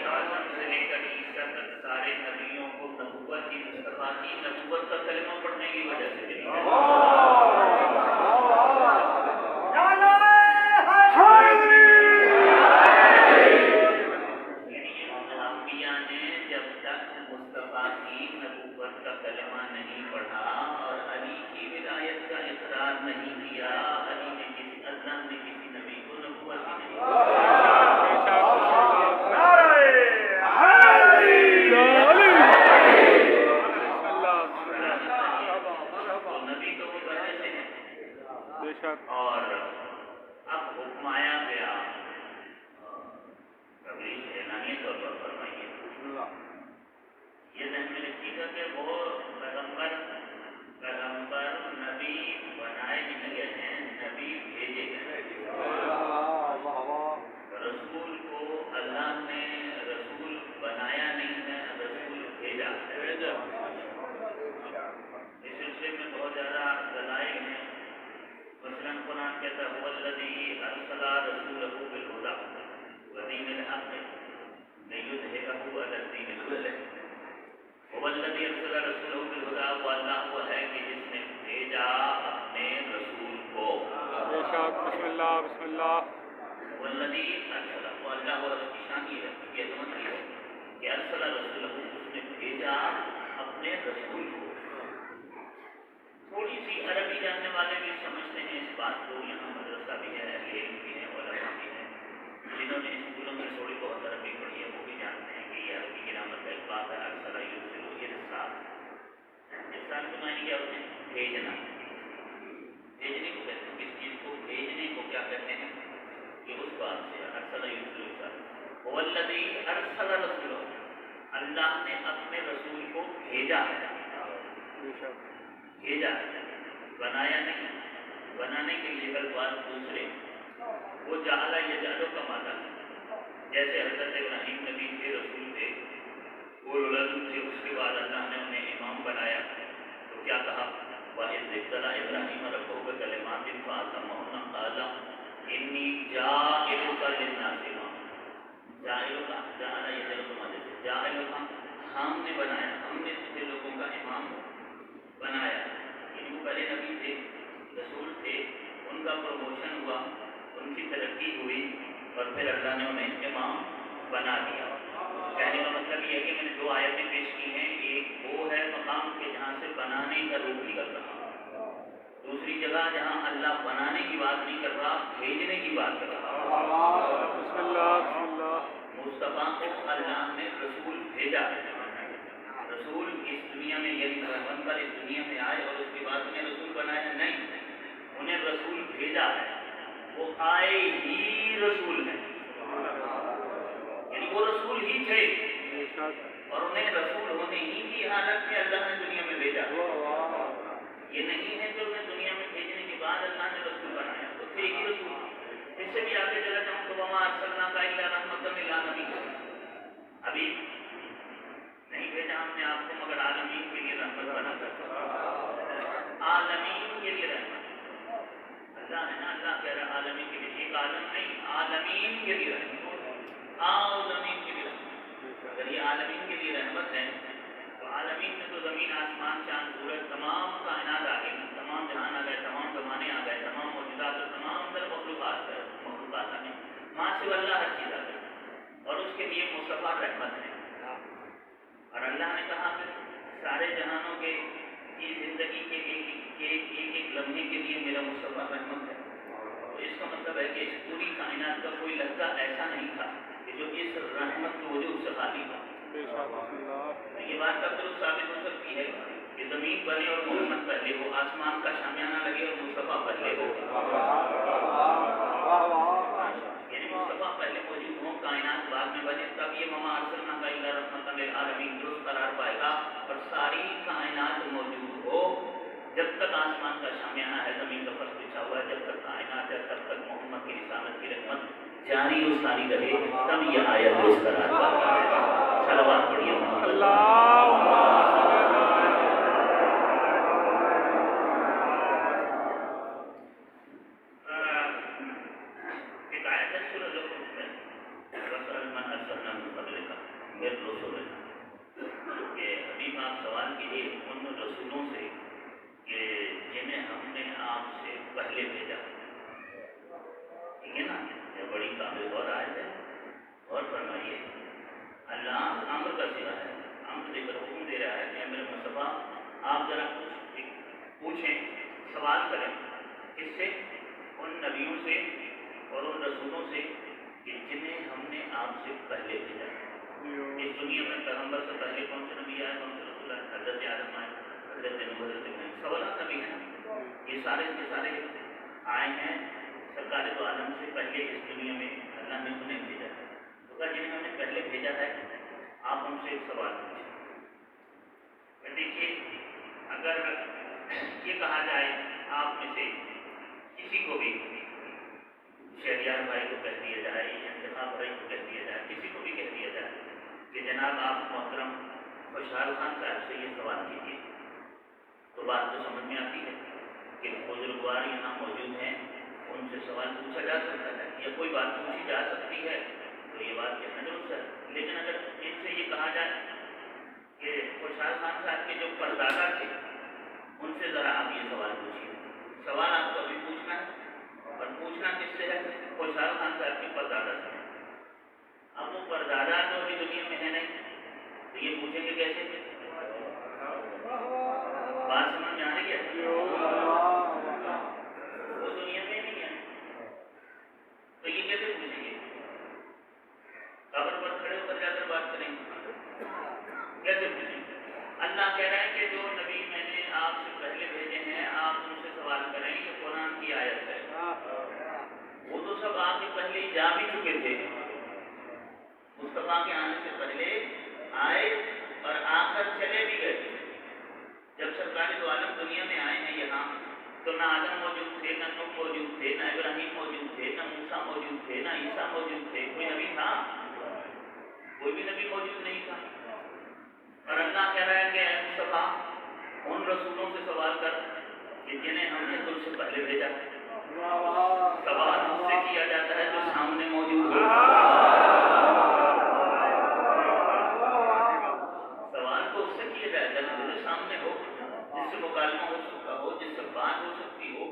आजम से लेकर ईसा तक सारे नबियों को नबूवत की मुस्तफा की नबूवत का कलमा पढ़ने की वजह से मिली अंबिया ने जब तक मुस्तफा की नबूवत का कलमा नहीं पढ़ा और अली की विलायत का इकरार नहीं किया, अली ने अल्लाह ने किसी नबी को नबूवत ही नहीं और अब हुक्म आया गया कभी एलानी तौर पर फरमाइए, ये ध्यान में रखिएगा कि वो पैगंबर नबी बनाए नहीं गए हैं, नबी भेजे गए। रसूल को अल्लाह ने रसूल बनाया नहीं है, रसूल भेजा है। इस सिलसिले में बहुत ज़्यादा दलाइल हैं। मसलन कुरान कहता है वल्लज़ी अरसला रसूलहु बिल-हुदा व दीनिल हक़ लियुज़हिरहु अला दीनि कुल्लिहि। वल्लज़ी अरसला रसूलहु बिल-हुदा, वो अल्लाह वो है कि जिसने भेजा अपने रसूल को। बिस्मिल्लाह बिस्मिल्लाह। वल्लज़ी अरसला, वो अल्लाह और उसकी शान ये है, ये अजमत है कि अरसला रसूलहु, उसने भेजा अपने रसूल को। थोड़ी सी अरबी जानने वाले भी समझते हैं इस बात को। यहाँ मदरसा भी है, अहले इल्म भी है, उलमा भी है, जिन्होंने स्कूलों में थोड़ी बहुत अरबी पढ़ी है वो भी जानते हैं कि ये अरबी ग्रामर का एक बात है। अरसला युरसिलु इरसाल, इरसाल के मायने क्या होते हैं? भेजना, भेजने को कहते हैं। किस चीज़ को भेजने को क्या कहते हैं? कि उस बात से अरसला युरसिलु इरसाल। वल्लज़ी अरसला रसूलहु, अल्लाह ने अपने रसूल को भेजा है, भेजा, बनाया नहीं। बनाने के लिए अल्फाज दूसरे, वो जाला यजालो का मादा है। जैसे हज़रत इब्राहीम नबी थे, रसूल थे, वो उलज़ थे, उसके बाद अल्लाह ने उन्हें इमाम बनाया तो क्या कहा? वइज़ इब्तला इब्राहीम रब्बुहु बिकलिमातिन फ़अतम्महुन्ना क़ाल इन्नी जाइलुका लिन्नासि इमामा। जाइलुका, जाला यजालो का मादा है, जाइलुका हमने बनाया, हमने तुझे लोगों का इमाम बनाया। इनको पहले नबी थे, रसूल थे, उनका प्रमोशन हुआ, उनकी तरक्की हुई और फिर अल्लाह ने उन्हें इमाम बना दिया। कहने का मतलब ये है कि मैंने दो आयतें पेश की हैं। एक वो है मकाम के जहाँ से बनाने का रूप निकल रहा, दूसरी जगह जहाँ अल्लाह बनाने की बात नहीं कर रहा, भेजने की बात कर रहा। मुस्तफा को अल्लाह ने रसूल भेजा। रसूल इस दुनिया में यही पैगंबर इस दुनिया में आए और उसके बाद उन्हें रसूल बनाया नहीं, उन्हें रसूल भेजा है। वो आए ही रसूल हैं, यानी वो रसूल ही थे और उन्हें रसूल होने ही की हालत में अल्लाह ने दुनिया में भेजा। ये नहीं है कि उन्हें दुनिया में भेजने के बाद अल्लाह ने रसूल बनाया, तो थे ही रसूल। इससे भी आगे चला जाऊँ तो वमा अरसलनाका इल्ला रहमतन लिल आलमीन, अभी नहीं भेजा हमने आपको मगर आलमीन के लिए रहमत बनाकर। आलमीन के लिए रहमत, अल्लाह है ना, अल्लाह कह रहा आलमीन के लिए, एक आलम नहीं, आलमीन के लिए रहमत, आलमीन के लिए रहमत। अगर ये आलमीन के लिए रहमत है तो आलमीन में तो ज़मीन आसमान चांद सूरज तमाम कायनात आ गई, तमाम जहान आ गए, तमाम ज़माने आ गए, तमाम मौजूदात और तमाम अंदर मखलूक़ात आ गए, माँ से अल्लाह हर चीज़ आ गई और उसके लिए मुस्तफ़ा रहमत है। और अल्लाह ने कहा कि सारे जहानों के की ज़िंदगी के एक लम्हे के लिए मेरा मुस्तफ़ा रहमत है। तो इसका मतलब है कि इस पूरी कायनात का कोई लहज़ा ऐसा नहीं था कि जो इस रहमत के वजूद से खाली था। तो ये बात तब तो साबित हो सकती है कि ज़मीन बने और मोहम्मद पहले हो, आसमान का शामियाना लगे और मुस्तफ़ा पहले हो, यानी मुस्तफ़ा पहले मौजूद हो, कायनात बाद में बने, तब ये वमा अरसलनाका इल्ला रहमतन लिल आलमीन दुरुस्त करार पाएगा। और सारी कायनात मौजूद हो, जब तक आसमान का शामियाना है, ज़मीन का फर्श बिछा हुआ है, जब तक कायनात है, तब तक मोहम्मद की रिसालत की रहमत जारी और सारी रहे, तब ये आयत दुरुस्त करार पाता है। सलावत पढ़िए एक आयत है सूरह ज़ुखरुफ में, वसअल मन अरसलना मिन क़ब्लिका, میرے رسول کہ حبیب آپ سوال کیجیے ان رسولوں سے کہ جنہیں ہم نے آپ سے پہلے بھیجا. ٹھیک ہے نا, یہ بڑی قابل غور آیت ہے. اور فرمائیے اللہ امر کا سوا ہے, امر دے کر حکم دے رہا ہے کہ میرے مصطفیٰ آپ ذرا کچھ پوچھیں, سوال کریں. کس سے؟ ان نبیوں سے اور ان رسولوں سے کہ جنہیں ہم نے آپ سے پہلے بھیجا. اس دنیا میں پیغمبر سے پہلے کون سے نبی آئے, کون سے رسول آئے؟ حضرت آدم آئے, حضرت نوح, حضرت ابراہیم. سوالات نبی ہیں, یہ سارے آئے ہیں سرکار دو عالم سے پہلے. اس دنیا میں اللہ نے انہیں بھیجا ہے. تو کہا جنہیں ہم نے پہلے بھیجا ہے آپ ان سے ایک سوال پوچھیں. دیکھیے اگر یہ کہا جائے آپ میں سے کسی کو بھی, شہریار بھائی کو کہہ دیا جائے, انتخاب بھائی کو کہہ دیا جائے, کسی کو بھی کہہ دیا جائے کہ جناب آپ محترم خوشحال خان صاحب سے یہ سوال کیجیے, تو بات تو سمجھ میں آتی ہے کہ بزرگوار یہاں موجود ہیں, ان سے سوال پوچھا جا سکتا ہے یا کوئی بات پوچھی جا سکتی ہے, تو یہ بات کہنا درست ہے. لیکن اگر ان سے یہ کہا جائے کہ خوشحال خان صاحب کے جو پردادا تھے ان سے ذرا آپ یہ سوال پوچھیے, سوال آپ کو ابھی پوچھنا ہے اور پوچھنا کس سے ہے؟ خوشحال خان صاحب کے پردادا سے. اب وہ پردادا تو ابھی دنیا میں ہے نہیں, تو یہ پوچھیں گے کیسے؟ بات سمجھ میں آ رہی ہے؟ وہ دنیا میں نہیں ہے تو یہ کیسے پوچھیں گے؟ قبر پر کھڑے ہو کر جا کر بات کریں گے, کیسے پوچھیں گے؟ اللہ کہہ رہا ہے کہ جو نبی میں نے آپ سے پہلے بھیجے ہیں آپ ان سے سوال کریں. یہ قرآن کی آیت ہے. وہ تو سب آپ کے پہلے ہی جا بھی چکے تھے, مصطفیٰ کے آنے سے پہلے آئے اور آ کر چلے بھی گئے. جب سرکار دو عالم دنیا میں آئے ہیں یہاں تو نہ آدم موجود تھے, نہ نوح موجود تھے, نہ ابراہیم موجود تھے, نہ موسیٰ موجود تھے, نہ عیسیٰ موجود تھے. کوئی نبی تھا؟ کوئی بھی نبی موجود نہیں تھا. اور اللہ کہہ رہا ہے کہ اے مصطفیٰ ان رسولوں سے سوال کر کہ جنہیں ہم نے تم سے پہلے بھیجا. سوال اس سے کیا جاتا ہے جو سامنے موجود ہو. سوال تو اس سے کیا جائے گا جو سامنے ہو, جس سے مکالمہ ہو سکتا ہو, جس سے بات ہو سکتی ہو.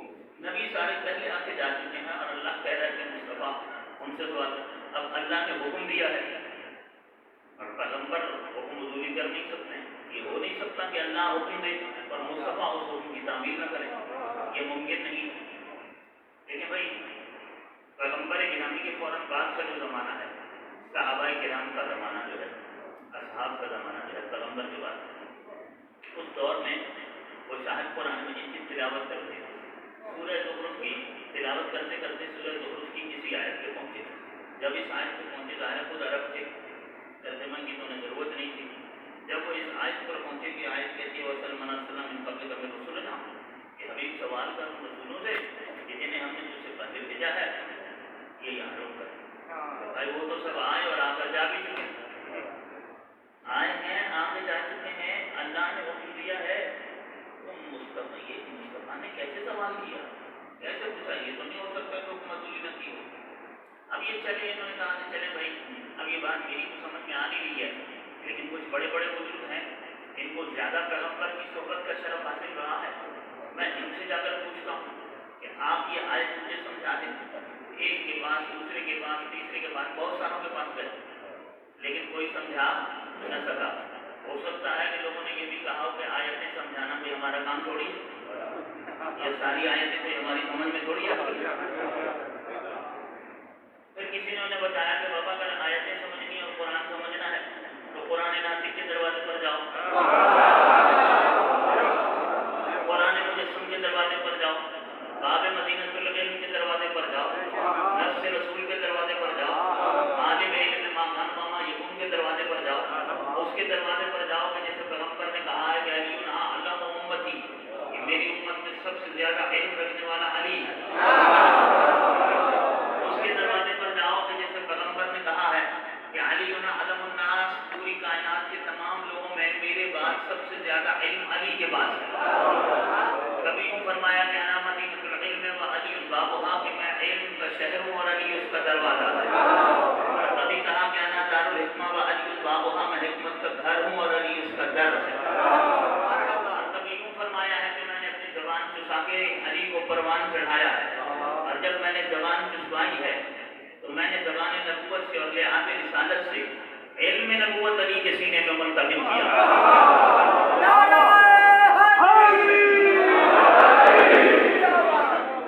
نبی سارے پہلے آ کے جا چکے ہیں اور اللہ کہہ رہا ہے کہ مصطفیٰ ان سے سوال. اب اللہ نے حکم دیا ہے اور پیغمبر حکم عزولی کر نہیں سکتے. یہ ہو نہیں سکتا کہ اللہ حکم دے اور مصطفیٰ اس حکم کی تعمیل نہ کرے, یہ ممکن نہیں. لیکن بھائی پیغمبر گرامی کے فوراً بعد کا جو زمانہ ہے, صحابہ کرام کا زمانہ جو ہے, اصحاب کا زمانہ جو ہے پیغمبر کے بعد, اس دور میں وہ شاہد قرآن میں جن کی تلاوت کرتے سورہ زخرف کی تلاوت کرتے کرتے سورہ زخرف کی کسی آیت پہ پہنچے. جب اس آیت پہ پہنچے ظاہر خود عرب تھے, ترجمہ کی تو انہیں ضرورت نہیں تھی. جب وہ اس آیت پر پہنچے کہ آیت کہتی ہے وسلم ان قبل کبھی رسول نہ, کہ حبیب سوال کر ان رسولوں سے کہ جنہیں ہم نے تجھ سے پہلے بھیجا ہے, یہ یہاں روک کر. بھائی وہ تو سب آئے اور آ کر جا بھی چکے ہیں, آئے ہیں آ کے جا چکے ہیں. اللہ نے حکم دیا ہے. تم مصطفیٰ نے کیسے سوال کیا, کیسے پوچھا؟ یہ تو نہیں ہو سکتا کہ حکومت نہ کی ہو. اب یہ چلے, انہوں نے کہا کہ چلے بھائی اب یہ بات میری تو سمجھ میں آ نہیں رہی ہے, لیکن کچھ بڑے بڑے بزرگ ہیں, ان کو زیادہ پیغمبر کی صحبت کا شرف حاصل رہا ہے, میں ان سے جا کر پوچھتا ہوں کہ آپ یہ آیت مجھے سمجھا دیں. ایک کے پاس, دوسرے کے پاس, تیسرے کے پاس, بہت ساروں کے پاس گئے, لیکن کوئی سمجھا نہ سکا. ہو سکتا ہے کہ لوگوں نے یہ بھی کہا ہو کہ آیتیں سمجھانا بھی ہمارا کام تھوڑی, یہ ساری آیتیں کوئی ہماری سمجھ میں تھوڑی آتی ہے. پھر کسی نے انہیں بتایا کہ بابا اگر آیتیں سمجھنی اور قرآن سمجھنا ہے تو قرآن ناطق کے دروازے پر جاؤ, قرآن مجسم کے دروازے پر جاؤ, باب مدینۃ العلم کے دروازے پر جاؤ, نفس رسول کے دروازے پر جاؤ, عالم علم ماکان ماما یکون کے دروازے پر جاؤ, اس کے دروازے پر جاؤ کہ جیسے پیغمبر نے کہا ہے کہ علی علم امتی, کہ میری امت میں سب سے زیادہ علم رکھنے والا علی ہے. اس کے دروازے پر جاؤ کہ جیسے پیغمبر نے کہا ہے کہ علی علم الناس, پوری کائنات کے تمام لوگوں میں میرے بعد سب سے زیادہ علم علی کے پاس ہے. کبھی یوں فرمایا کہ انا مدینۃ العلم و علی بابها, کہ میں علم کا شہر ہوں اور علی اس کا دروازہ ہے. اور کبھی کہا کہ انا دار الحکمہ و علی بابها, परवान चढ़ाया है, और जब मैंने जबान चुसवाई है तो मैंने जबान नबूवत से और लिहाज रिसालत से इल्म नबूवत अली के सीने में मुंतकिल किया।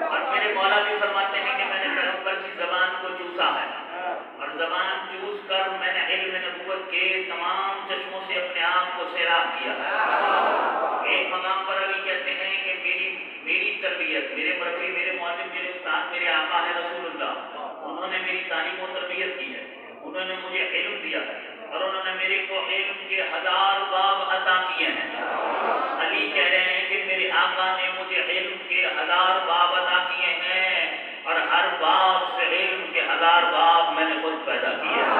और मेरे मौला भी फरमाते हैं कि मैंने पैगंबर की जबान को चूसा है, और जबान चूस कर मैंने इल्म नबूवत के तमाम चश्मों से अपने आप को सैराब किया है। एक मकाम पर अली कहते हैं कि मेरी तरबियत, मेरे मरबी, मेरे मौलिम, मेरे उस्ताद, मेरे आका है रसूलुल्लाह, उन्होंने मेरी तालीम और तरबियत की है, उन्होंने मुझे इल्म दिया है, और उन्होंने मेरे को इल्म के 1000 बाब अता किए हैं। अली कह रहे हैं कि मेरे आका ने मुझे इल्म के 1000 बाब अता किए हैं, और हर बाब से इल्म के 1000 बाब मैंने खुद पैदा किए हैं।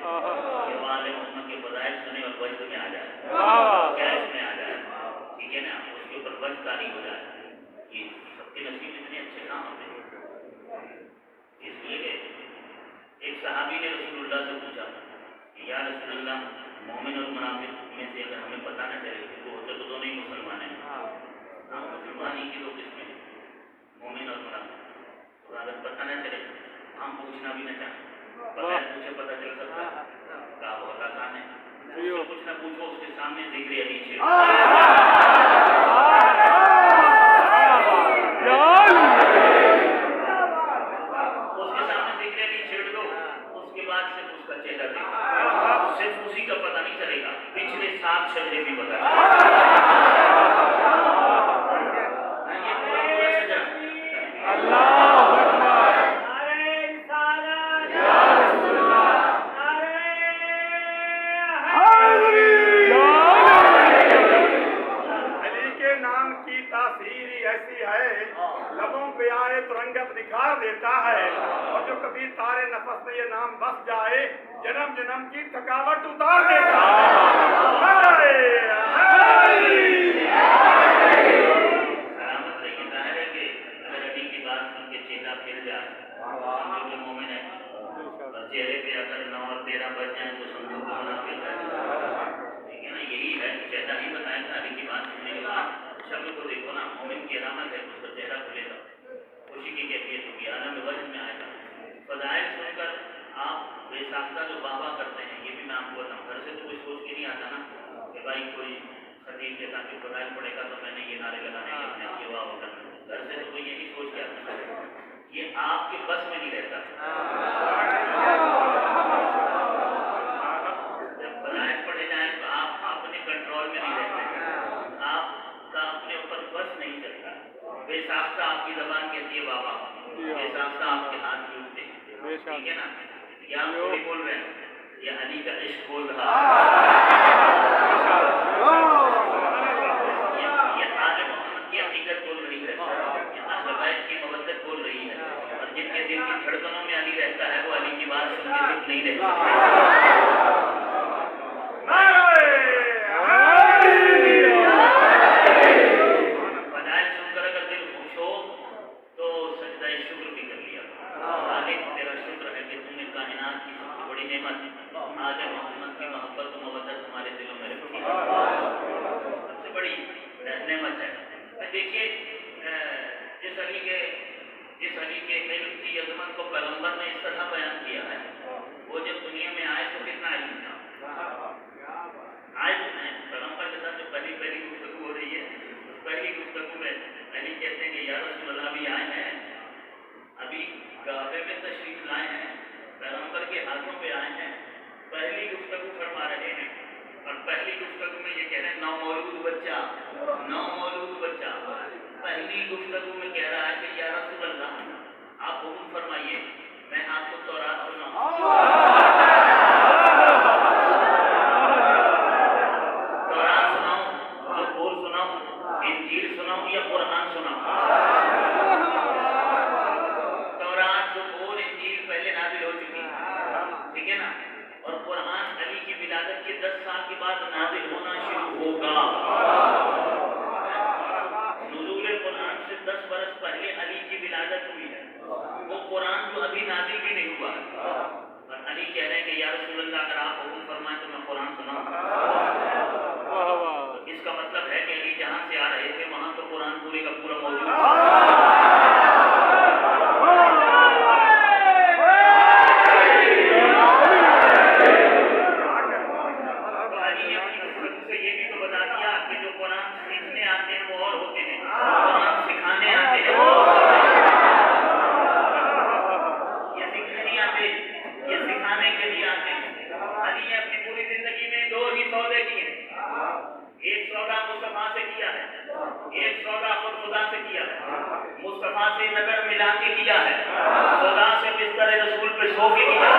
کہ وہ آل محمد کے فضائل سنے اور وجد میں آ جائے، کیش میں آ جائے، ٹھیک ہے نا، اس کے اوپر وجد طاری ہو جائے. یہ سب کے نصیب اتنے اچھے کام ہوتے ہیں. اس لیے کہ ایک صحابی نے رسول اللہ سے پوچھا کہ یا رسول اللہ، مومن اور منافق میں سے اگر ہمیں پتہ نہ چلے تو ہوتے تو دونوں ہی مسلمان ہیں. ہاں، مسلمان ہی کی دو قسمیں ہیں، مومن اور منافق. تو اگر پتہ نہ چلے، ہم پوچھنا بھی نہ چاہیں، بغیر پوچھے پتہ چل سکتا ہے، کہا بہت آسان ہے. اس سے کچھ نہ پوچھو، اس کے سامنے ذکر علی چھیڑ، اس کے سامنے ذکر علی چھیڑ دو. اس کے بعد صرف اس کا چہرہ دیکھو، صرف اسی کا پتہ نہیں چلے گا، پچھلے 7 شجرے بھی پتہ چلے گا. یہ پورا پورا شجرا. رنگت نکھار دیتا ہے، اور جو کبھی تارے نفس میں یہ نام بس جائے، جنم جنم کی تھکاوٹ اتار دیتا ہے. سلامت رہیے. ظاہر ہے کہ اگر علی کی بات سن کے چہرہ پھر جائے سمجھو کہ مومن ہے، اور چہرے پہ اگر 9 اور 13 بج جائیں تو سمجھو کہ منافق ہے. ٹھیک ہے نا، یہی ہے. چہرہ ہی بتائے گا. علی کی بات سننے کے بعد شکل کو دیکھو نا، مومن کی علامت ہے، اس کا چہرہ کھلے گا، خوشی کی کیفیت ہوگی، عالم وجد میں آئے گا. فضائل سن کر آپ بے ساختہ جو واہ واہ کرتے ہیں، یہ بھی میں آپ کو بتاؤں، گھر سے تو کوئی سوچ کے نہیں آتا نا کہ بھائی کوئی خطیب کے تاکہ فضائل پڑے گا تو میں نے یہ نعرے لگانے کے اپنے یہ واہ واہ کرنا. گھر سے تو کوئی یہی سوچ کے آتا ہے، یہ آپ کے بس میں نہیں رہتا. جب فضائل پڑے جائیں تو آپ اپنے کنٹرول میں نہیں رہتے، آپ کا اپنے اوپر بس نہیں چلتا. بے ساختہ آپ کی زبان کہتی ہے واہ واہ، بے ساختہ آپ کے ہاتھ ٹوٹتے ہیں. ٹھیک ہے نا، یہ آپ تھوڑی بول رہے ہیں، یہ علی کا عشق بول رہا ہے. یہ آل محمد کی حقیقت بول رہی ہے، یہ اہل بیت کی مودت بول رہی ہے. اور جن کے دل کی دھڑکنوں میں علی رہتا ہے وہ علی کی بات سن کے چپ نہیں رہ سکتے. فضائل سن کر اگر دل خوش ہو تو سجدہ شکر بھی کر لیا. خالق تیرا شکر ہے کہ تم نے کائنات کی سب سے بڑی نعمت آل محمد کی محبت و مودت ہمارے دلوں میں رکھی ہے. سب سے بڑی نعمت ہے. دیکھیے جس علی کے علم کی عظمت کو پیغمبر نے اس طرح بیان کیا ہے، وہ جب دنیا میں آئے تو کتنا علم تھا. آج پیغمبر کے ساتھ جو پہلی گفتگو ہو رہی ہے، پہلی گفتگو میں علی کہتے ہیں کہ یا رسول اللہ ابھی آئے ہیں، ابھی کعبے میں تشریف لائے ہیں، پیغمبر کے ہاتھوں پہ آئے ہیں، پہلی گفتگو فرما رہے ہیں. اور پہلی گفتگو میں یہ کہہ رہے ہیں نومولود بچہ، پہلی گفتگو میں کہہ رہا ہے کہ یا رسول اللہ آپ حکم فرمائیے، میں آپ کو تورات سناؤں، زبور سناؤں، انجیل سناؤں یا قرآن سناؤں. تورات، زبور، انجیل پہلے نازل ہو چکی، ٹھیک ہے نا، اور قرآن علی کی ولادت کے 10 سال کے بعد نازل ہونا شروع ہوگا. نزول قرآن سے 10 برس پہلے علی کی ولادت ہوئی ہے. وہ قرآن جو ابھی نازل بھی نہیں ہوا ہے، اور علی کہہ رہے ہیں کہ یا رسول اللہ اگر آپ حکم فرمائیں تو میں قرآن سناؤں. اس کا مطلب ہے کہ علی جہاں سے آ رہے تھے وہاں تو قرآن پورے کا پورا موجود ہے. مصطفیٰ سے نظر ملا کے کیا ہے، خدا سے بستر رسول پہ سو کے کیا ہے.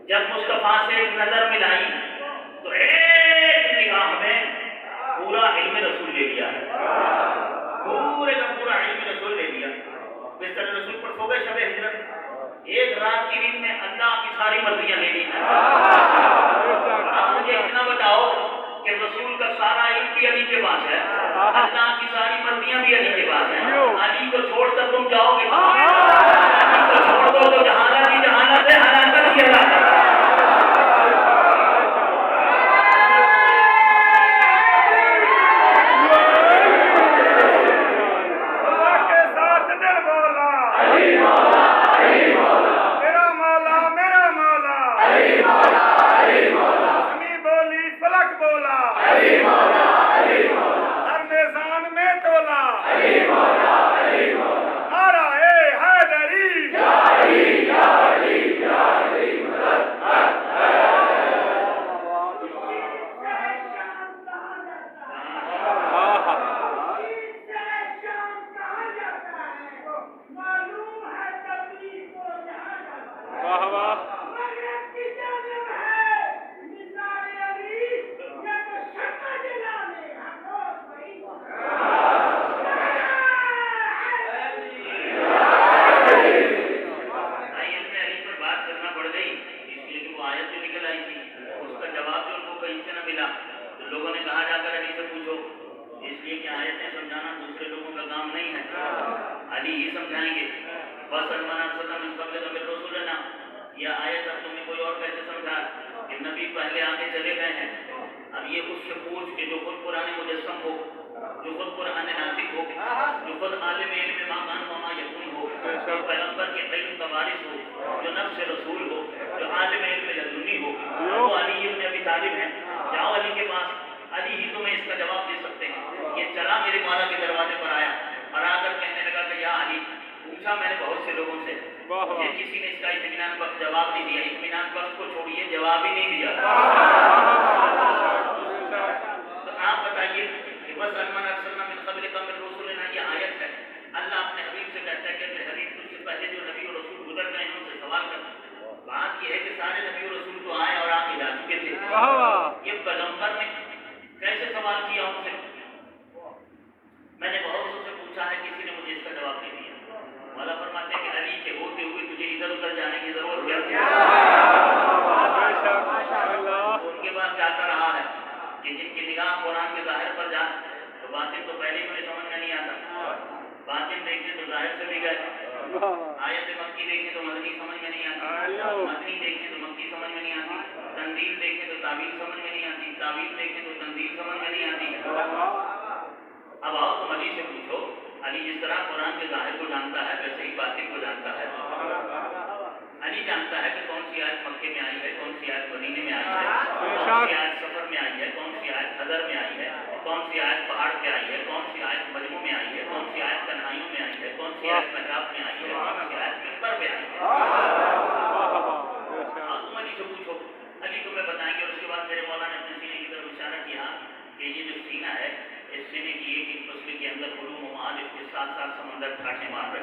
جب مصطفیٰ سے نظر ملائی تو ایک نگاہ میں پورا علم رسول لے لیا ہے. शब हिजरत, एक रात की नींद में अल्लाह की सारी मर्जियां ले ली हैं। अब मुझे इतना बताओ कि रसूल का सारा इल्म भी अली के पास है, अल्लाह की सारी मर्जियां भी अली के पास है, अली को छोड़कर तुम जाओगे कहाँ? अली को छोड़ दो तो जहानत ही जहानत है, हलाकत ही हलाकत है। लोगों ने कहा जाकर अली से पूछो, इसलिए कि आयतें समझाना दूसरे लोगों का काम नहीं है, अली ही समझाएंगे। बस रसूलना, यह आयत अब तुम्हें कोई और कैसे समझा कि नबी पहले आगे चले गए हैं। अब ये उससे पूछ के जो खुद पुराने मुजस्सम हो, जो खुद पुराने नातिक हो, जो खुद आलिम इल्म माकान वमा यकून हो, जो पैगंबर के इल्म का वारिस हो, जो नफ्स रसूल हो, जो आलिम इल्म लदुनी हो, वो अली इब्न अबी तालिब है। जाओ अली के पास, अली ही तुम्हें इसका जवाब दे सकते हैं। ये चला मेरे मौला के दरवाजे पर आया और आकर कहने लगा कि या अली, पूछा मैंने बहुत से लोगों से, ये किसी ने इसका इत्मीनान बख्श जवाब नहीं दिया। इत्मीनान बख्श को छोड़िए, जवाब ही नहीं दिया। तो आप बताइए कि बस अरमान अरसलना मिन क़ब्लिका मिन रसूलिना, ये आयत है। अल्लाह अपने हबीब से कहता है कि मेरे हबीब, तुझसे पहले जो नबी और रसूल गुजर गए हैं उनसे सवाल कर। बात यह है कि सारे नबी और रसूल तो आए और आके जा चुके थे, ये पैगंबर ने कैसे सवाल किया उनसे? मैंने बहुत से पूछा है, किसी ने मुझे इसका जवाब नहीं दिया। मौला फरमाते हैं कि अली के होते हुए तुझे इधर उधर जाने की जरूरत क्या थी? उनके पास जाता रहा है कि जिनकी निगाह कुरान के जाहिर पर जा तो बातिन तो पहले ही मुझे समझ में नहीं आता, बातिन देखे तो जाहिर से भी गए, आयत मक्की देखे तो मदनी समझ में नहीं आती, मदनी देखे तो मक्की समझ में नहीं आती, तंजील देखे तो तावील समझ में नहीं आती, तावील देखे तो तंजील समझ में नहीं आती। अब आओ तुम अली से पूछो, अली जिस तरह कुरान के जाहिर को जानता है वैसे ही बातिन को जानता है। अली जानता है कि कौन सी आयत मक्के में आई है, कौन सी आयत मदीने में आई है, कौन सी आयत सफर में आई है, कौन सी आयत हदर में आई है, कौन सी आयत पहाड़ पे आई है, कौन सी आयत मजमू में आई है, कौन सी आयत तन्हाइयों में आई है, कौन सी आयत मेहराब में आई है, कौन सी आयत मिंबर पे आई है। तुम अली से पूछो, अली तुम्हें बताएंगे। और उसके बाद मेरे मौला ने अपने सीने की तरफ इशारा किया कि ये जो सीना है, इस सीने की एक एक पसली के अंदर उलूम व मारिफ के साथ साथ समंदर ठाठे मार रहे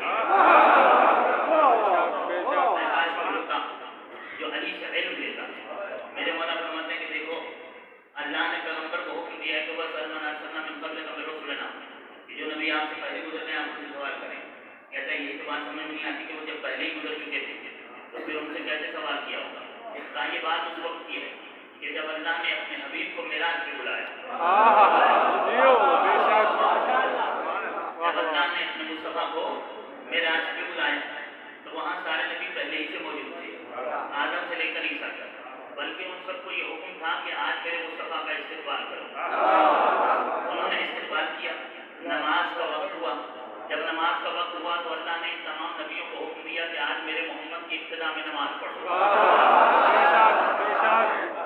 जो अली से इल्म लेता है। मेरे मौला फरमाते हैं कि देखो, अल्लाह ने पैगंबर को हुक्म दिया है कि बस अरमान अरसलना मिन क़ब्लिका मिन रसूलिना, कि जो नबी आपसे पहले गुजर गए आप उनसे सवाल करें। कहता है यही तो बात समझ में नहीं आती कि वो जब पहले ही गुजर चुके थे तो फिर उनसे कैसे सवाल किया होगा। कहा ये बात उस वक्त की है कि जब अल्लाह ने अपने हबीब को मेराज पे बुलाया, जब अल्लाह ने अपने मुस्तफा को मेराज पे बुलाया तो वहाँ सारे नबी पहले ही से मौजूद थे, आदम से लेकर ईसा तक। बल्कि उन सबको ये हुक्म था कि आज मेरे मुस्तफा का इस्तेकबाल करो। उन्होंने इस्तेकबाल किया। नमाज का वक्त हुआ, जब नमाज का वक्त हुआ तो अल्लाह ने इन तमाम नबियों को हुक्म दिया कि आज मेरे मोहम्मद की इब्तिदा में नमाज पढ़ो।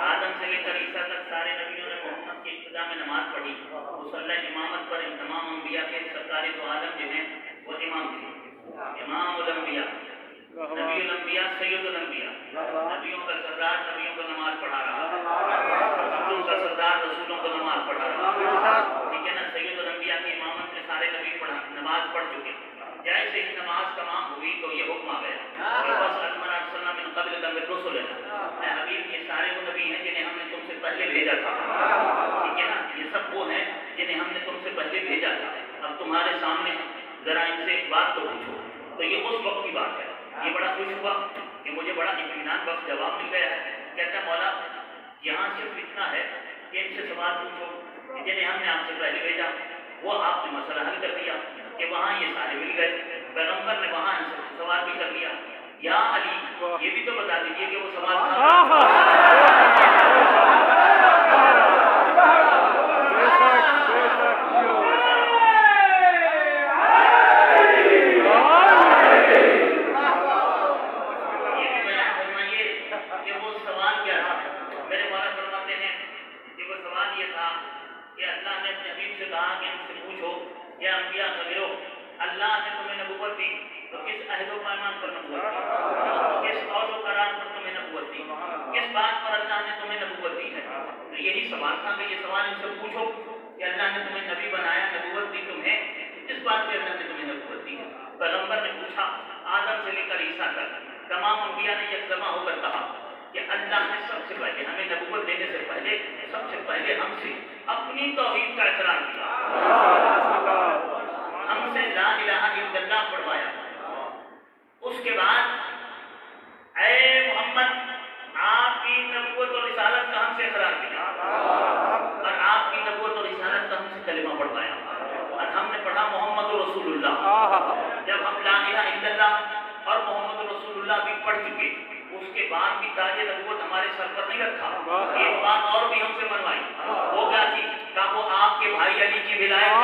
आदम से लेकर ईसा तक सारे नबियों ने मोहम्मद की इब्तिदा में नमाज पढ़ी। मुसल्ला इमामत पर इन तमाम अंबिया के सरकारी दो आलम जो हैं वो इमाम थे, इमाम उल अंबिया, नबी उल अंबिया, सैयद उल अंबिया, नबियों का सरदार नबियों को नमाज पढ़ा रहा, रसूलों का सरदार रसूलों को नमाज पढ़ा रहा। ठीक है ना, सैयद उल अंबिया की इमामत में सारे नबी नमाज पढ़ चुके। जैसे ही नमाज तमाम हुई तो ये हुक्म आ गया कि बस अरमान अरसलना मिन क़ब्लिका मिन रसूलिना, ऐ हबीब ये सारे वो नबी हैं जिन्हें हमने तुमसे पहले भेजा था। ठीक है ना, ये सब वो हैं जिन्हें हमने तुमसे पहले भेजा था, अब तुम्हारे सामने जरा इनसे एक बात तो पूछो। तो ये उस वक्त की बात है یہ بڑا خوش ہوا کہ مجھے بڑا اطمینان بخش جواب مل گیا ہے. کہتا ہے مولا یہاں صرف اتنا ہے کہ ان سے سوال پوچھو کہ جنہیں ہم نے آپ سے پہلے بھیجا وہ آپ نے مسئلہ حل کر دیا کہ وہاں یہ سارے مل گئے. پیغمبر نے وہاں ان سے سوال بھی کر لیا. یا علی یہ بھی تو بتا دیجیے کہ وہ سوال اللہ نے تمہیں نبوت دی تو کس عہد و پیمان پر نبوت دی, کس قول و قرار پر تمہیں نبوت دی, کس بات پر اللہ نے تمہیں نبوت دی ہے. تو یہی سوال تھا کہ یہ سوال ان سے پوچھو کہ اللہ نے تمہیں نبی بنایا, نبوت دی تمہیں, کس بات پہ اللہ نے تمہیں نبوت دی ہے. پیغمبر نے پوچھا. آدم سے لے کر عیسیٰ تک تمام انبیاء نے یکجمع ہو کر کہا کہ اللہ نے سب سے پہلے ہمیں نبوت دینے سے پہلے سب سے پہلے ہم سے اپنی توحید کا اقرار کیا, ہم سے لا الہ الا اللہ پڑھوایا. اس کے بعد اے محمد آپ کی نبوت اور رسالت کا ہم سے اقرار کیا اور آپ کی نبوت اور رسالت کا ہم سے کلمہ پڑھوایا اور ہم نے پڑھا محمد رسول اللہ. جب ہم لا الہ الا اللہ اور محمد رسول اللہ بھی پڑھ چکے اس کے بعد بھی تاج نبوت ہمارے سر پر نہیں رکھا. ایک بات اور بھی ہم سے منوائی, وہ کیا تھی کہ وہ آپ کے بھائی علی کی ولایت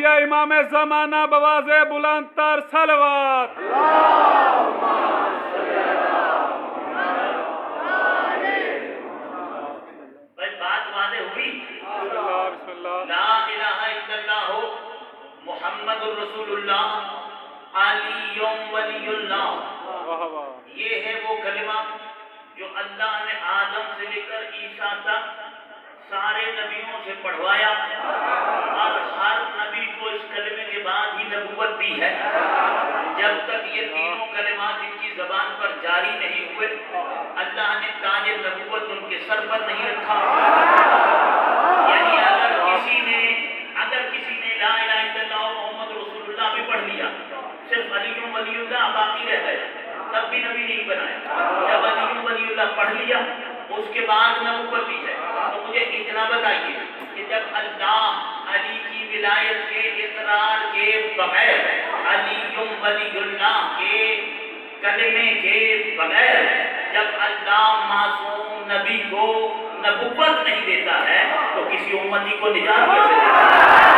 کا امام زمانہ بواز بلند تر صلوات. بات واضح ہوئی. لا الہ الا اللہ محمد الرسول اللہ علی ولی اللہ. یہ ہے وہ کلمہ جو اللہ نے آدم سے لے کر عیسیٰ تک سارے نبیوں سے پڑھوایا اور ہر نبی کو اس کلمے کے بعد ہی نبوت دی ہے. جب تک یہ تینوں کلمات ان کی زبان پر جاری نہیں ہوئے اللہ نے تاج نبوت ان کے سر پر نہیں رکھا. یعنی اگر کسی نے لا الہ الا اللہ محمد رسول اللہ بھی پڑھ لیا, صرف علی ولی اللہ باقی رہ گئے, تب بھی نبی نہیں بنایا. جب علی ولی اللہ پڑھ لیا اس کے بعد نبوت بھی ہے. تو مجھے اتنا بتائیے کہ جب اللہ علی کی ولایت کے اقرار کے بغیر, علی ولی اللہ کے کلمے کے بغیر جب اللہ معصوم نبی کو نبوت نہیں دیتا ہے تو کسی امتی کو نجات کیسے دیتا ہے؟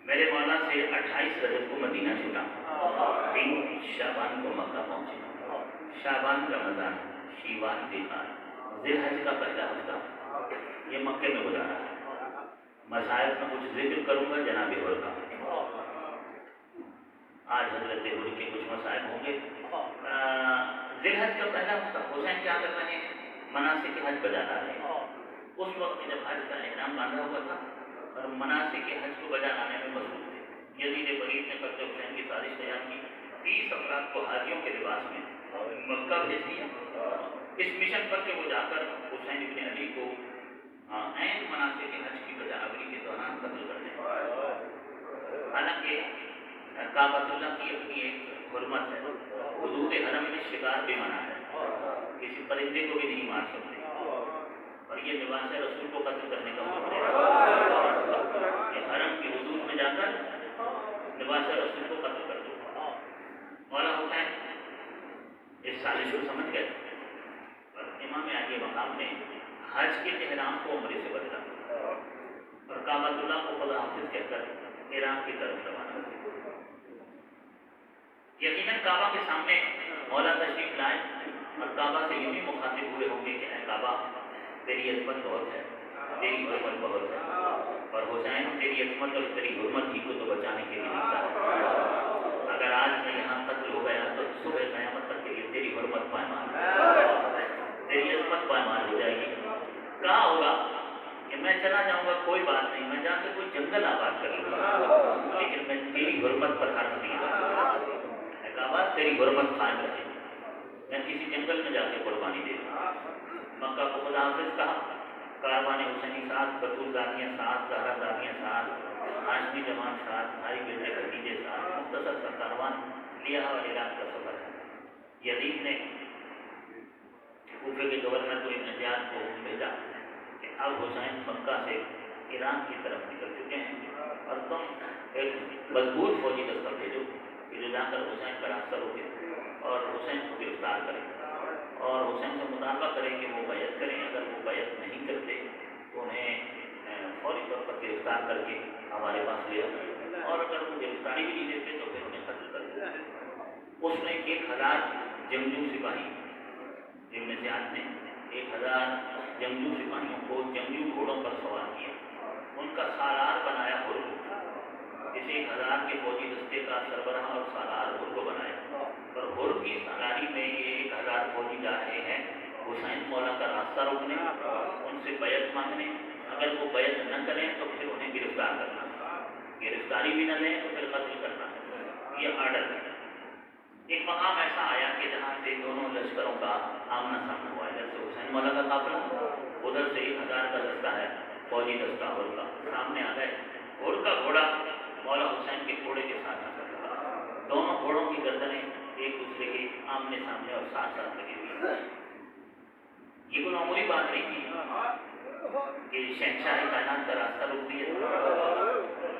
میرے مولا سے 28 رجب کو مدینہ چھوٹا, 3 شعبان کو مکہ پہنچے. شعبان رمضان, شیوان ذیقعدہ, ذوالحج کا پہلا ہفتہ یہ مکے میں گزارا. مصائب میں کچھ ذکر کروں گا جناب حر کا. آج حضرت حر کے کچھ مصائب ہوں گے. ذوالحج کا پہلا ہفتہ حسین کیا کر رہے ہیں؟ مناسک حج بجا رہے ہیں. اس وقت جب حج کا احرام باندھا ہوا تھا اور مناسک حج کو بجا لانے میں مصروف تھے. یزید بغیر نے قتل حسین کی سازش تیار کی. 30 افراد کو حاجیوں کے لباس میں مکہ بھیج دیا اس مشن پر کہ وہ جا کر حسین ابن علی کو عین مناسک حج کی بجاوری کے دوران قتل کر دیں. حالانکہ کعبۃ اللہ کی اپنی ایک حرمت ہے. حدود حرم میں شکار بھی منع ہے, کسی پرندے کو بھی نہیں مار سکتے. اور یہ لباس رسول کو قتل کرنے کا حکم ہے کہ حرم کی حدود میں جا کر لباس رسول کو قتل کر دو. مولا حسین اس سازش کو سمجھ گئے اور امام عالی مقام نے حج کے احرام کو عمرے سے بدلا اور کعبۃ اللہ کو خدا حافظ کہہ کر عراق کی طرف روانہ ہوئے. یقیناً کعبہ کے سامنے مولا تشریف لائے اور کعبہ سے یوں ہی مخاطب ہوئے ہوں گے کہ اے کعبہ تیری عظمت بہت ہے, تیری حرمت بہت ہے, اور حسین تیری عظمت اور تیری حرمت ہی کو تو بچانے کے لیے نکلا ہے. اگر آج میں یہاں قتل ہو گیا تو صبح قیامت تک کے لیے تیری حرمت پائمال, تیری عظمت پائمال ہو جائے گی. کہا ہوگا کہ میں چلا جاؤں گا, کوئی بات نہیں, میں جا کے کوئی جنگل آباد کر لوں گا, لیکن میں تیری حرمت پر حرف نہیں کروں گا. کعبہ تیری حرمت قائم رہے, میں کسی جنگل میں جا کے قربانی دے دوں. مکہ کو خدا حافظ کہا. کاروان حسینی ساتھ, بطول زادیاں ساتھ, زہرا زادیاں ساتھ, ہاشمی جوان ساتھ, بھائی بیٹے بھتیجے ساتھ, مختصر سا کاروان لیا اور عراق کا سفر ہے. یزید نے کوفے کے گورنر کو ابن زیاد کو بھیجا کہ اب حسین مکہ سے ایران کی طرف نکل چکے ہیں اور تم ایک مضبوط فوجی دستہ بھیجو کہ جو جا کر حسین کا راستہ روکے اور حسین کو گرفتار کریں اور حسین سے مطالبہ کریں کہ وہ بیعت کریں. اگر وہ بیعت نہیں کرتے تو انہیں فوری طور پر گرفتار کر کے ہمارے پاس لے آؤ, اور اگر وہ گرفتاری بھی نہیں دیتے تو پھر انہیں قتل کر دیں. اس نے 1000 جنگجو سپاہی, ابن زیاد نے 1000 جنگجو سپاہیوں کو جنگجو گھوڑوں پر سوار کیا, ان کا سالار بنایا حر. اس 1000 کے فوجی دستے کا سربراہ اور سالار حر کو بنایا, اور حر کی سالاری میں یہ 1000 فوجی جا رہے ہیں حسین مولا کا راستہ روکنے, ان سے بیعت مانگنے. اگر وہ بیعت نہ کریں تو پھر انہیں گرفتار کرنا, گرفتاری بھی نہ لیں تو پھر قتل کرنا. یہ آرڈر ہے. ایک مقام ایسا آیا کہ جہاں سے دونوں لشکروں کا آمنا سامنا ہوا. ادھر سے حسین مولا کا قافلہ, ادھر سے 1000 کا دستہ ہے فوجی دستہ حر کا. سامنے آ گئے. حر کا گھوڑا مولا حسین کے گھوڑے کے ساتھ آ کر لگا. دونوں گھوڑوں کی گردنیں ایک دوسرے کے آمنے سامنے اور ساتھ ساتھ لگی ہوئی. یہ کوئی معمولی بات نہیں تھی کہ شہنشاہ کائنات کا راستہ روک دیا.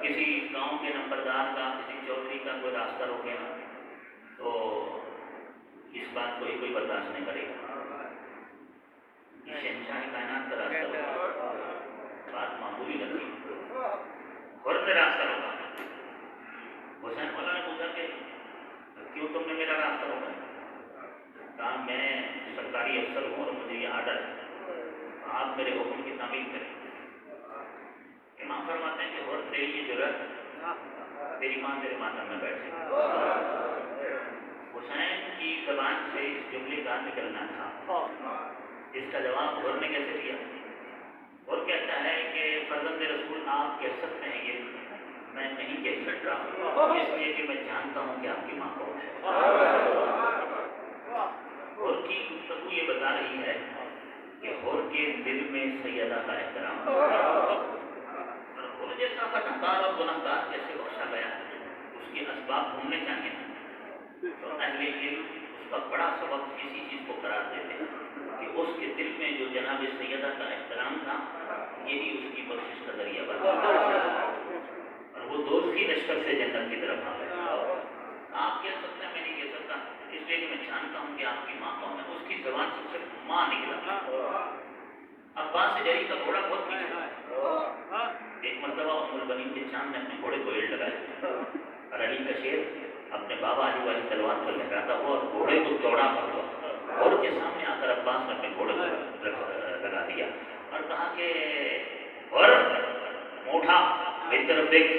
کسی گاؤں کے نمبردار کا, کسی چودھری کا کوئی راستہ روکے نا تو اس بات کو ہی کوئی برداشت نہیں کرے گا. یہ شہنشاہ کائنات کا راستہ روکا, بات معمولی لگتی. حر نے راستہ روکا. حسین مولا نے پوچھا کہ کیوں تم نے میرا راستہ روکا؟ کہا میں سرکاری افسر ہوں اور مجھے یہ آرڈر ہے. آپ میرے حکم کی تعمیل کریں. امام فرماتے ہیں کہ اور تیری یہ جرأت تیری ماں تیرے ماتم میں بیٹھے. حسین کی زبان سے اس جملے کا نکلنا تھا. اس کا جواب غور نے کیسے دیا؟ اور کہتا ہے کہ فرزند رسول آپ کہہ سکتے ہیں یہ میں نہیں کہہ سکتا اس لیے کہ میں جانتا ہوں کہ آپ کی ماں کون ہے. اور کی گفتگو یہ بتا رہی ہے کہ ہور کے دل میں سیدہ کا احترام اور ہور جیسا خطاکار اور گناہگار کیسے بخشا گیا اس کے اسباب ڈھونڈنے چاہیے نا. تو اہل علم اس کا بڑا سبب اسی چیز کو قرار دیتے ہیں کہ اس کے دل میں جو جناب سیدہ کا احترام تھا یہی اس کی بخشش کا ذریعہ بنا اور وہ دوست کی لشکر سے جنت کی طرف آ گئے. آپ کہہ سکتے ہیں میں نہیں کہہ سکتا اس لیے کہ میں جانتا ہوں کہ آپ کی ماں کون ہے. اس کی زبان سے صرف ماں نکلا. عباس جری کا گھوڑا بہت پیچھے. ایک مرتبہ ام البنین کے چاند نے اپنے گھوڑے کو ایڑ لگایا اور علی کا شیر اپنے بابا علی والی تلوار پر لگاتا ہوا اور گھوڑے کو دوڑا ہوا اور کے سامنے آ کر عباس نے اپنے گھوڑے کو لگا دیا اور کہا کہ اور موٹا میری طرف دیکھ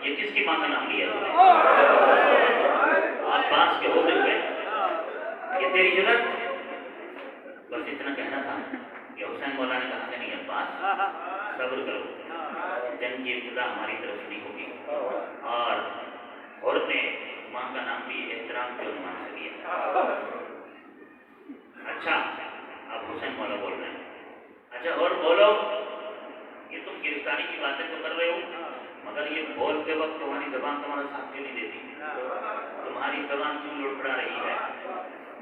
یہ کس کی ماں کا نام لیا تم نے؟ عباس کے ہوتے ہوئے یہ تیری جرأت. بس اتنا کہنا تھا کہ حسین مولا نے کہا کہ نہیں عباس صبر کرو جنگ کی ابتدا ہماری طرف نہیں ہوگی اور عورت نے ماں کا نام بھی احترام کے عنوان سے لیا. اچھا اب حسین مولا بول رہے ہیں. اچھا اور بولو یہ تم گرفتاری کی باتیں تو کر رہے ہو مگر یہ بولتے وقت تمہاری زبان تمہارا ساتھ کیوں نہیں دیتی؟ تمہاری زبان کیوں لڑکھڑا رہی ہے؟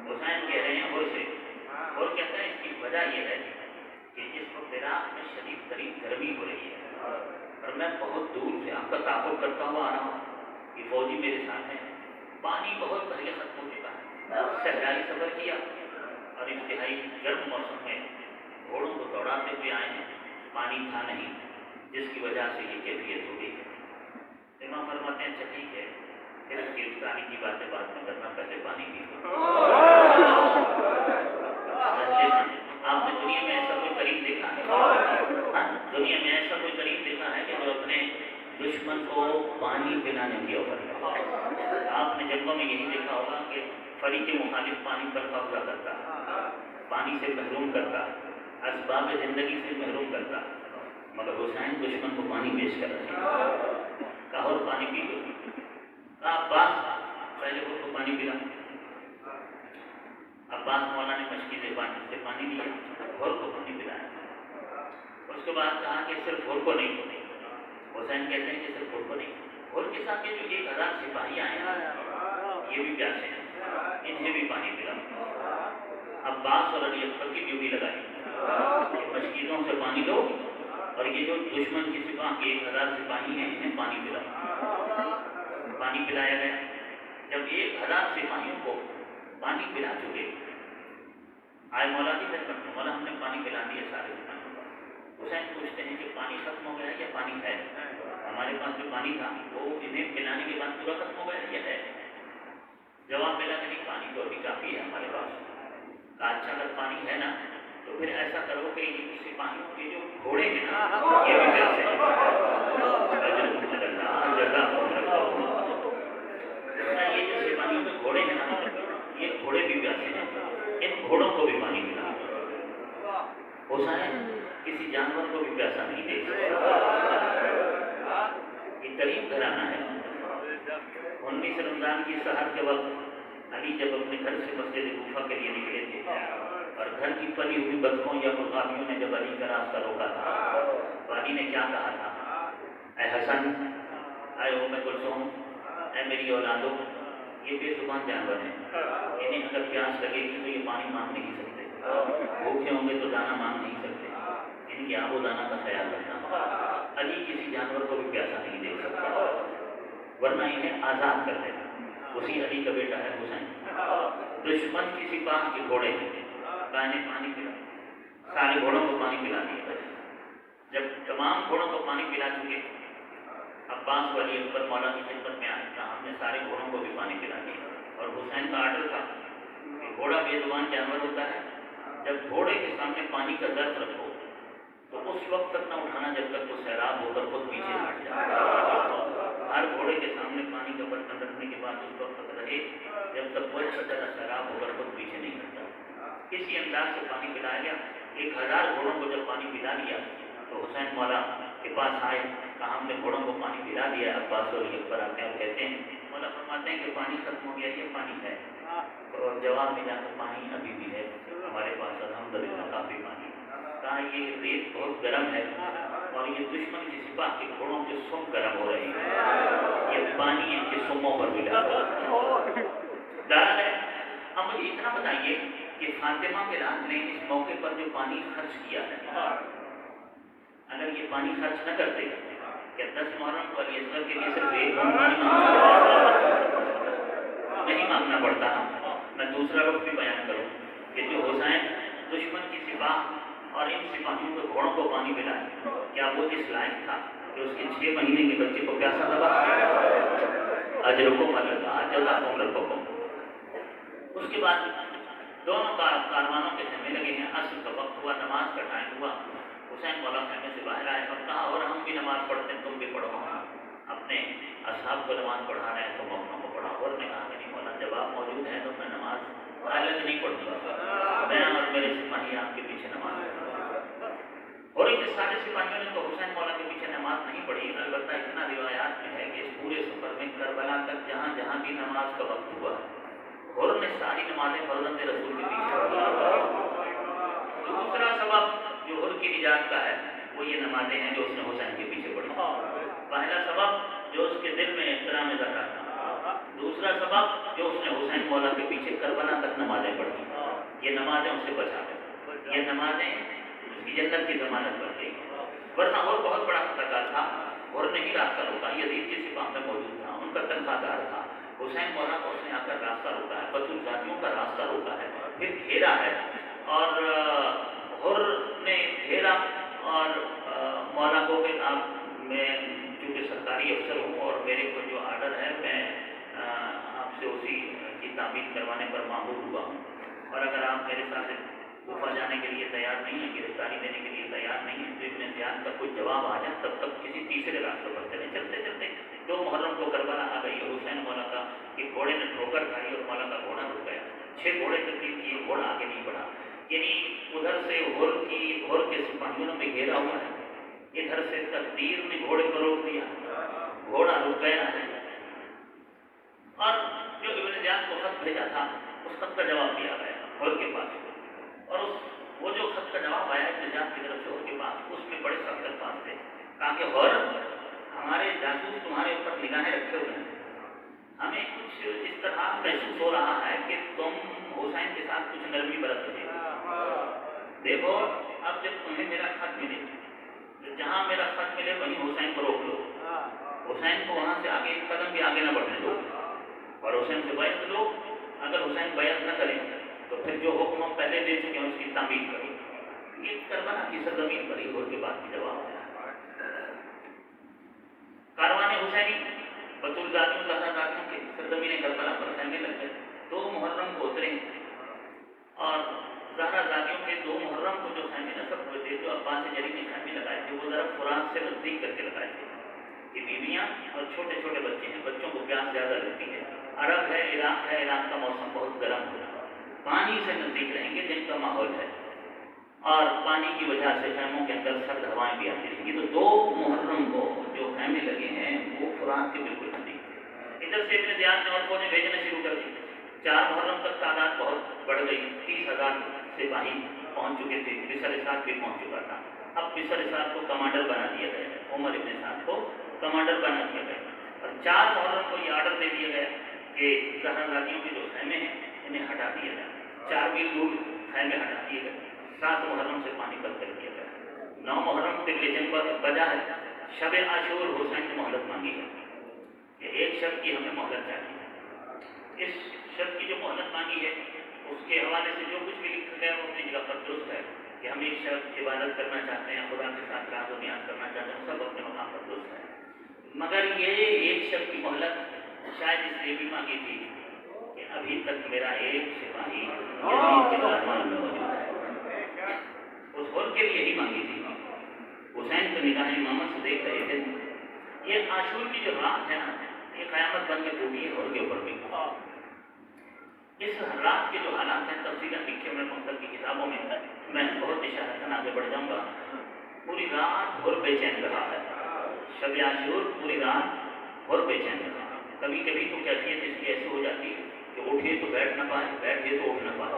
حسین کہہ رہے ہیں اور سے اور کہتا ہے اس کی وجہ یہ ہے کہ اس وقت عراق میں شدید ترین گرمی ہو رہی ہے اور میں بہت دور سے آپ کا تعاقب کرتا ہوا آ رہا ہوں. یہ فوجی میرے ساتھ ہیں. پانی بہت پہلے ختم ہو چکا ہے. صحرائی سفر کیا اور انتہائی گرم موسم میں گھوڑوں کو دوڑاتے ہوئے آئے ہیں. پانی تھا نہیں جس کی وجہ سے یہ کیفیت ہو گئی ہے. امام فرماتے ہیں اچھا ٹھیک ہے پھر گرفتاری کی باتیں بعد میں کرنا پہلے پانی پی لو. آپ نے دنیا میں ایسا کوئی قریب دیکھا ہے؟ دنیا میں ایسا کوئی قریب دیکھا ہے کہ جو اپنے دشمن کو پانی پلانے کی آفر کرتا. آپ نے جنگوں میں یہی دیکھا ہوگا کہ فریق مخالف پانی پر قبضہ کرتا پانی سے محروم کرتا اسباب زندگی سے محروم کرتا مگر حسین دشمن کو پانی پیش کر رہے کہا اور پانی پی لو. عباس پہلے خود کو پانی پلا. عباس مولا نے مشکی سے پانی لیا اور کو پانی پلایا. اس کے بعد کہا کہ صرف اور کو نہیں. حسین کہتے ہیں کہ صرف اور کو نہیں اور کے ساتھ کے جو 1000 سپاہی آئے ہیں یہ بھی پیاسے ہیں انہیں بھی پانی پلا. عباس اور علی اکبر کی ڈیوٹی لگائی مشکیزوں سے پانی دو اور یہ جو دشمن کی سپاہ کے 1000 سپاہی ہیں انہیں پانی پلاؤ. پانی پلایا گیا. جب 1000 سپاہیوں کو پانی پلا چکے آئے مولا کی خدمت میں مولا ہم نے پانی پلا دیا سارے سپاہیوں کو. حسین پوچھتے ہیں کہ پانی ختم ہو گیا یا پانی ہے؟ ہمارے پاس جو پانی تھا وہ انہیں پلانے کے بعد پورا ختم ہو گیا یا ہے؟ جواب ملا کہ نہیں پانی تو ابھی کافی ہے ہمارے پاس. کہا اچھا اگر پانی ہے نا تو پھر ایسا کرو کہ ان سپاہیوں کے جو گھوڑے ہیں نا یہ بھی پیاسے یہ جو سپاہیوں کے گھوڑے ہیں نا یہ گھوڑے بھی پیاسے ہیں ان گھوڑوں کو بھی پانی ملا. حسین کسی جانور کو بھی پیاسا نہیں دیکھ سکتا. یہ قریب گھرانہ ہے. 19 رمضان کی سحر کے وقت علی جب اپنے گھر سے مسجد کوفہ کے لیے نکلے تھے اور گھر کی پلی ہوئی بطخوں یا مرغابیوں نے جب علی کا راستہ روکا تھا تو علی نے کیا کہا تھا؟ اے حسن اے ام کلثوم اے میری اولادوں یہ بے زبان جانور ہیں انہیں اگر پیاس لگے گی تو یہ پانی مانگ نہیں سکتے. بھوکے ہوں گے تو دانا مانگ نہیں سکتے. ان کے آب و دانا کا خیال رکھنا. علی کسی جانور کو بھی پیاسا نہیں دیکھ سکتا ورنہ انہیں آزاد کر دینا. اسی علی کا بیٹا ہے حسین. دشمن کی سپاہ کے گھوڑے نے پانی پلا سارے گھوڑوں کو پانی پلا دیا. جب تمام گھوڑوں کو پانی پلا چکے عباس والی اکبر مولا کی خدمت میں آئے کہا ہم نے سارے گھوڑوں کو بھی پانی پلا دیا. اور حسین کا آرڈر تھا کہ گھوڑا بے زبان جانور ہوتا ہے جب گھوڑے کے سامنے پانی کا ظرف رکھو तो उस वक्त तक न उठाना जब तक वो सैराब होकर खुद पीछे हट जाए। हर घोड़े के सामने पानी का बर्तन रखने के बाद उस वक्त तक रहे जब तक वो अच्छी तरह सैराब होकर खुद पीछे नहीं हटता। इसी अंदाज से पानी पिलाया गया। 1000 घोड़ों को जब पानी पिला दिया तो हुसैन मौला के पास आए, कहा हमने घोड़ों को पानी पिला दिया। अब्बास और पर आते हैं और कहते हैं, मौला फरमाते हैं कि पानी खत्म हो गया, ये पानी है। तो जवाब मिला तो पानी अभी भी है हमारे पास, अल्हम्दुलिल्लाह काफ़ी पानी। कहा ये रेत बहुत गर्म है और ये दुश्मन की सिपाह के घोड़ों के सुम गर्म हो रहे हैं, ये पानी इनके सुमों पर मिला डाला है। अब मुझे इतना बताइए कि फातिमा के रात ने इस मौके पर जो पानी खर्च किया है, अगर ये पानी खर्च न करते क्या 10 मुहर्रम को अली असगर के लिए सिर्फ एक पानी नहीं मांगना पड़ता? मैं दूसरा वक्त भी बयान करूं कि जो हुसैन दुश्मन की सिपाह और इन सिपाहियों के घोड़ों को पानी पिलाए, क्या वो इस लायक था कि उसके 6 महीने के बच्चे को प्यासा लगा? अजरुकुम अल्लाह जज़ाकुम रब्बुकुम। उसके बाद दोनों कारवानों के समय लगे हैं। असर का वक्त हुआ, नमाज का टाइम हुआ। हुसैन मौला खेमे से बाहर आए और कहा और हम भी नमाज पढ़ते हैं, तुम भी पढ़ो। अपने असहाब को नमाज पढ़ा रहे हैं, तुम अपनों को पढ़ाओ। और ने कहा कि नहीं मौला, जब आप मौजूद हैं तो मैं नमाज अलग नहीं पढ़ूंगा, मैं और मेरे सिपाही आपके पीछे नमाज पढ़ूंगा। और एक सारे सिपाहियों ने तो हुसैन मौला के पीछे नमाज नहीं पढ़ी। अलबत्ता इतना रिवायात में है कि इस पूरे सफर में करबला तक जहाँ जहाँ भी नमाज का वक्त हुआ और ने सारी नमाजें फर्जंद रसूल के पीछे पढ़ी। दूसरा सबब जो हुर की निजात का है वो ये नमाजें हैं जो उसने हुसैन के पीछे पढ़ी। पहला सबब जो उसके दिल में एहतराम ज़हरा था, दूसरा सबब जो उसने हुसैन मौला के पीछे करबला तक नमाजें पढ़ी। ये नमाजें उसे बचा गई, ये नमाजें उसकी जन्नत की जमानत बन गई। वरना और बहुत बड़ा खतरनाक था और नहीं रास्ता रोका, यजीद की सिपाह में मौजूद था, उनका तनख्वाहदार था। हुसैन मौला को उसने आकर रास्ता रोका है, बतूल जातियों का रास्ता रोका है, फिर घेरा है और हुर ने घेरा और मौला को कि आप मैं चूँकि सरकारी अफसर हूँ और मेरे को जो आर्डर है मैं आपसे उसी की तामील करवाने पर मामूर हुआ हूँ और अगर आप मेरे साथ कोफा जाने के लिए तैयार नहीं है, गिरफ्तारी देने के लिए तैयार नहीं है, तो इब्न ज़ियाद का कोई जवाब आ जाए तब तक किसी तीसरे रास्ते पर चले। चलते चलते 2 मुहर्रम को करबला आ गई। हुसैन मौला का कि घोड़े ने ठोकर खाई और मौला का घोड़ा रुक गया। 6 घोड़े तब्दील किए, घोड़ा आगे नहीं बढ़ा। यानी उधर से हुर के सिपाहियों में घेरा हुआ है, इधर से तकदीर ने घोड़े को रोक दिया, घोड़ा रुक गया है। और जो इब्न ज़ियाद को खत भेजा था उस खत का जवाब दिया गया हुर के पास और वो जो खत का जवाब आया इब्न ज़ियाद की तरफ से हुर के पास, उसमें बड़े सख्त अल्फाज थे। कहा कि हुर, हमारे जासूस तुम्हारे ऊपर निगाहें रखे हुए हैं, हमें कुछ इस तरह महसूस हो रहा है कि तुम हुसैन के साथ कुछ नरमी बरत रहे हो। देखो अब जब तुम्हें मेरा खत मिले, तो जहाँ मेरा खत मिले वहीं हुसैन को रोक लो, हुसैन को वहाँ से आगे एक कदम भी आगे न बढ़ने दो और हुसैन से बैत लो। अगर हुसैन बैत न करें तो फिर जो हुक्म हम पहले दे चुके हैं उसकी तामील करो। ये करबला की सरजमीन पर ही हुर के बाद की जवाब है। कारवाने हुसैनी बतूल जातियों ज़हरा के सरजमीन करबला पर खेमे लग गए। 2 मुहर्रम को उतरे और ज़हरा जातियों के 2 मुहर्रम को जो खेमे नसब हुए थे, जो अब्बास जरी ने खेमे लगाए थे, वो ज़रा फुरात से नज़दीक करके लगाए थे कि बीवियाँ और छोटे छोटे बच्चे हैं, बच्चों को प्यास ज़्यादा लगती है। अरब है, इराक का मौसम बहुत गर्म होगा, पानी से नज़दीक रहेंगे जिनका माहौल है और पानी की वजह से खैमों के अंदर सर्द हवाएं भी आती रहेंगी। तो 2 मुहर्रम को जो खैमे लगे हैं वो फुरात के बिल्कुल नज़दीक थे। इधर से इब्न ज़ियाद ने और फौजें भेजना शुरू कर दी। 4 मुहर्रम तक तादाद बहुत बढ़ गई, 30,000 सिपाही पहुँच चुके थे। बिसर साद भी पहुँच चुका था। अब बिसर साद को कमांडर बना दिया गया, उमर इब्न साद को कमांडर बना दिया गया और 4 मुहर्रम को ये आर्डर दे दिया गया कि ज़हराजादियों के जो खैमे हैं इन्हें हटा दिया जाए। 4 मील दूर खैमे हटा दिए गए। 7 मुहर्रम से पानी बंद कर दिया गया। 9 मुहर्रम के लेजन पर बजा है शब आशूर हुसैन ने मोहलत मांगी है कि 1 शब की हमें मोहलत चाहिए। इस शब की जो मोहलत मांगी है उसके हवाले से जो कुछ भी लिखा गया वो अपनी जगह पर दुरुस्त है कि हम 1 शब इबादत करना चाहते हैं, खुदा के साथ राज व न्याज करना चाहते हैं, सब अपने मकाम पर दुरुस्त है। मगर ये 1 शब की मोहलत शायद इसलिए भी मांगी थी कि अभी तक मेरा एक सिपाही यजीद के दरबार में मौजूद है। उस हुर के लिए ही मांगी थी निगाह इमामत से देख रहे थे, ये आशूर की जो रात है ना, ये क़यामत बन के टूटी है हुर के ऊपर भी। इस रात के जो हालात हैं तफसीलन लिखे हुए मुख्तलिफ की किताबों में, मैं बहुत इशारतन आगे बढ़ जाऊँगा। पूरी रात हुर बेचैन रहा है, शब आशूर पूरी रात हुर बेचैन रहा। कभी कभी तो कैफियत इसकी ऐसी हो जाती है कि उठे तो बैठ ना पाए, बैठे तो उठ ना पाए,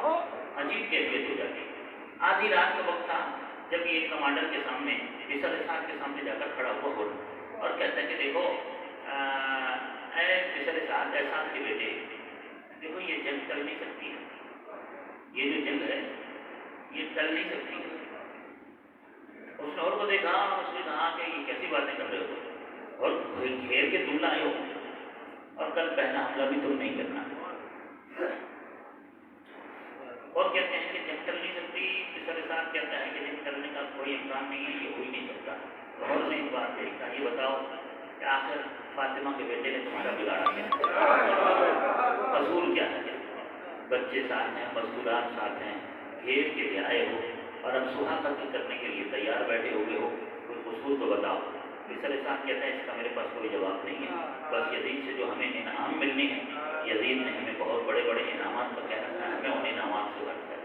अजीब कैफियत हो जाती है। आधी रात का वक्त था जब ये कमांडर के सामने बिसर साहब के सामने जाकर खड़ा हुआ हुर और कहता है कि देखो बिसर साहब के बेटे, देखो ये जंग टल नहीं सकती है, ये जो जंग है ये टल नहीं सकती है। उसने और को देखा, उसने कहा कि ये कैसी बातें कर रहे हो और घेर के तुम लाए हो और कल पहला हमला भी तुम नहीं करना। और कहते हैं कि जंग टल नहीं सकती, बिसर साहब कहता है कि जंग टलने का कोई इम्कान नहीं है, ये हो ही नहीं सकता। और ने एक बात देखा, ये बताओ कि आखिर फातिमा के बेटे ने तुम्हारा बिगाड़ा क्या, कसूर क्या है? बच्चे साथ हैं, मजदूरान साथ हैं, घेर के ले आए हो और अब सुहा कत्ल करने के लिए तैयार बैठे हुए हो, कोई कसूर तो बताओ। बिसर साहब कहता है इसका मेरे पास कोई जवाब नहीं है, बस यजीद से जो हमें इनाम मिलने हैं, यजीद ने हमें बहुत बड़े बड़े इनामात का कह रखा है, हमें उन इनामात से वर्त है।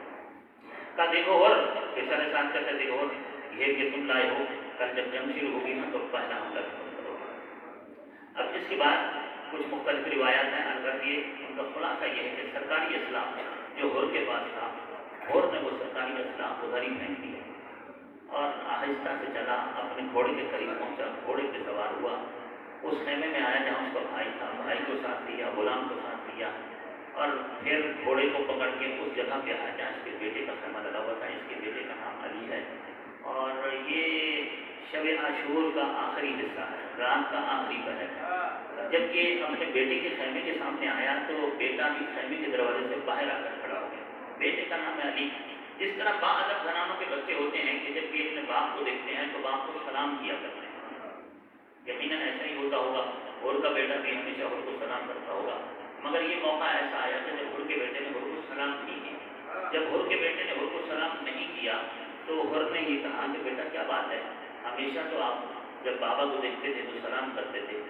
कहा देखो और बिसर साहब कहते हैं देखो और घेर के तुम लाए हो, कल जब जंग शुरू होगी ना तो पहला हमला भी तुम करोगे। अब इसके बाद कुछ मुख्तलिफ रिवायात हैं, अगर ये उनका खुलासा ये है कि सरकारी इस्लाम जो हुर के पास था, हुर ने वो सरकारी इस्लाम उधर ही फेंक दिया और आहिस्ता से चला, अपने घोड़े के करीब पहुंचा, घोड़े पे सवार हुआ, उस खेमे में आया जहाँ उसका भाई था, भाई को साथ लिया, गुलाम को साथ लिया और फिर घोड़े को पकड़ के उस जगह पे आया जहाँ इसके बेटे का खेमा लगा हुआ था। इसके बेटे का नाम अली है और ये शब आशूर का आखिरी हिस्सा है, रात का आखिरी पहर है। जब ये अपने बेटे के खेमे के सामने आया तो बेटा भी खेमे के दरवाजे से बाहर आकर खड़ा हो गया। बेटे का नाम है अली। जिस तरह बाअदब घरानों के बच्चे होते हैं कि जब ये अपने बाप को देखते हैं तो बाप को सलाम किया करते हैं, यकीनन ऐसा ही होता होगा, हुर का बेटा भी हमेशा हुर को सलाम करता होगा। मगर ये मौका ऐसा आया कि जब हुर के बेटे ने हुर को सलाम नहीं किया। जब हुर के बेटे ने हुर को सलाम नहीं किया तो हुर ने ये कहा कि बेटा क्या बात है, हमेशा तो आप जब बाबा को देखते थे तो सलाम करते थे,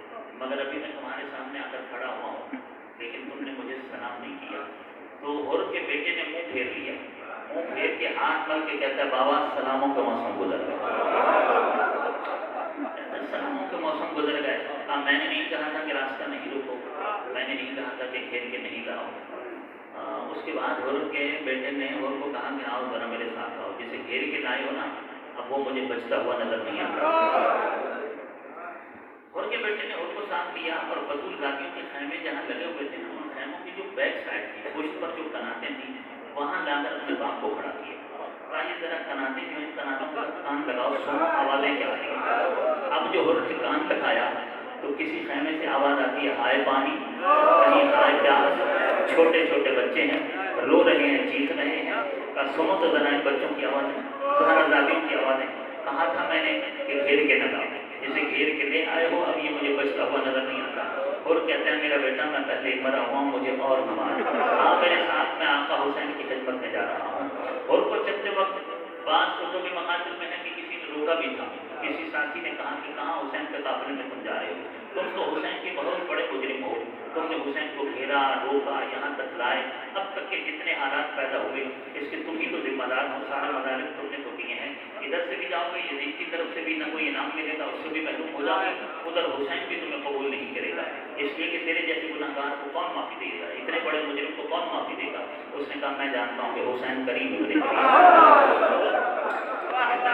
मगर अभी मैं तुम्हारे सामने आकर खड़ा हुआ हूँ लेकिन तुमने मुझे सलाम नहीं किया। तो हुर के बेटे ने मुँह फेर लिया, मुँह फेर के हाथ मल के कहता है बाबा सलामों का मौसम गुजर गया, सलामों के मौसम गुजर गए। मैंने नहीं कहा था कि रास्ता नहीं रुको, मैंने नहीं कहा था कि घेर के नहीं लाओ। उसके बाद हुर के बेटे ने हुर को कहा कि आओ जरा मेरे साथ आओ, जिसे घेर के लाए हो ना अब वो मुझे बचता हुआ नजर नहीं आता। हुर के बेटे ने हुर को साथ लिया और बतूल गादियों के खेमे जहाँ लगे हुए थे ना, उन खेमों की जो बैक साइड थी, पुष्ट पर जो कनातें थी, वहाँ लाकर अपने बाप को खड़ा किया। ये जरा कनाते जो इन कनातों का कान लगाओ, सुनो आवाजें क्या आएगी। अब जो हुर के कान लगाया तो किसी खेमे से आवाज आती है हाय पानी, कहीं हाय प्यास, छोटे छोटे बच्चे हैं रो रहे हैं, चीख रहे हैं। सुनो तो जरा इन बच्चों की आवाज़ें, जहरदाबियों की आवाज़ें। कहा था मैंने कि घेर के न लाओ, जिसे घेर के ले आए हो अब ये मुझे बचता हुआ नजर नहीं आता। और कहते हैं मेरा बेटा मैं पहले मरा हुआ हूँ, मुझे और नमाज हाँ मेरे साथ में आका हुसैन की खिदमत में जा रहा हूँ। और को चलते वक्त बात कुतुब मकातिब में है कि किसी ने रोका भी था, किसी साथी ने कहा कि कहाँ हुसैन के काफिले में तुम जा रहे हो, तुम तो हुसैन के बहुत बड़े मुजरिम हो, तुमने हुसैन को घेरा रोका यहाँ तक लाए, अब तक के जितने हालात पैदा हुए इसके तुम ही तो जिम्मेदार हो, सारा मदारिब तुमने तो किए हैं। इधर से भी जाओगे यजीद की तरफ से भी ना कोई इनाम मिलेगा, उससे भी महरूम हो जाओगे, उधर हुसैन भी तुम्हें कबूल नहीं करेगा, इसलिए कि तेरे जैसे गुनहगार को कौन माफ़ी देगा, इतने बड़े मुजरिम को कौन माफ़ी देगा। उसने कहा मैं जानता हूँ कि हुसैन करीम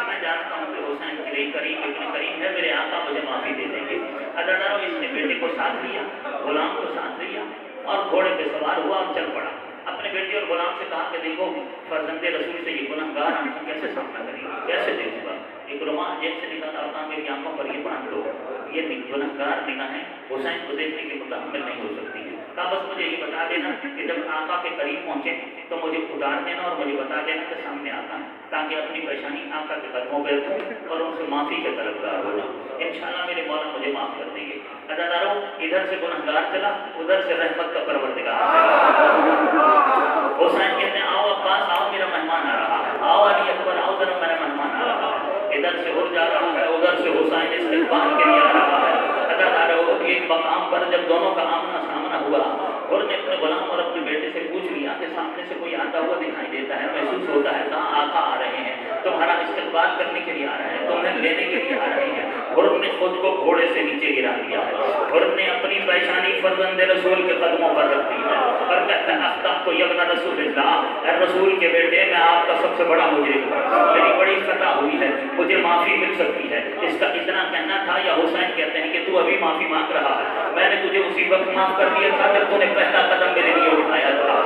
मैं जानता हूँ कि हुसैन के लिए करीम इतने करीम है, मेरे आका मुझे माफ़ी दे देंगे। अदादारों इसने बेटे को साथ लिया, गुलाम को साथ लिया और घोड़े पे सवार हुआ और चल पड़ा। अपने बेटे और गुलाम से कहा कि देखो फर्जंदे रसूल से ये गुनहगार हमको कैसे सामना करेंगे, कैसे देखूंगा। एक रुमाल जेब से निकाला और कहा मेरी आंखों पर ये बांध दो, ये गुनहगार निगाहें हुसैन को देखने के मुताबिक नहीं हो सकती है। कहा बस मुझे ये बता देना कि जब आका के करीब पहुंचे तो मुझे उतार देना और मुझे बता देना कि सामने आका है, ताकि अपनी परेशानी आका के कदमों पर रखूं और उनसे माफ़ी के तलबगार हो जाऊँ। इंशाअल्लाह मेरे मौला मुझे माफ़ कर देंगे। अदादारों इधर से गुनहगार चला, उधर से रहमत का परवरदिगार चला। हुसैन कहते हैं आओ अब्बास आओ, मेरा मेहमान आ रहा है, आओ अली अकबर आओ, जरा मेरा मेहमान आ रहा है। इधर से उड़ जा रहा है उधर से हुसैन इस्तेक़बाल के लिए आ रहा है। एक मकाम पर जब दोनों का आमना सामना हुआ, और ने अपने गुलाम और अपने बेटे से पूछ लिया कि सामने से कोई आता हुआ दिखाई देता है, महसूस होता है कहाँ आका आ रहे हैं, तुम्हारा इस्तेक़बाल करने के लिए आ रहे हैं, तुम्हें लेने के लिए आ रहे हैं। और ने खुद को घोड़े से नीचे गिरा दिया है और ने अपनी पेशानी फर्जंद रसूल के कदमों पर रख दी है और कहता है अख्तम को यबना रसूलुल्लाह, रसूल के बेटे मैं आपका सबसे बड़ा मुजरिम हूँ, मेरी बड़ी खता हुई है, मुझे माफ़ी मिल सकती है। इसका इतना कहना था। या हुसैन कहते हैं कि तू अभी माफ़ी मांग रहा है, मैंने तुझे उसी वक्त माफ़ कर दिया था जब तूने पहला कदम मेरे लिए उठाया था।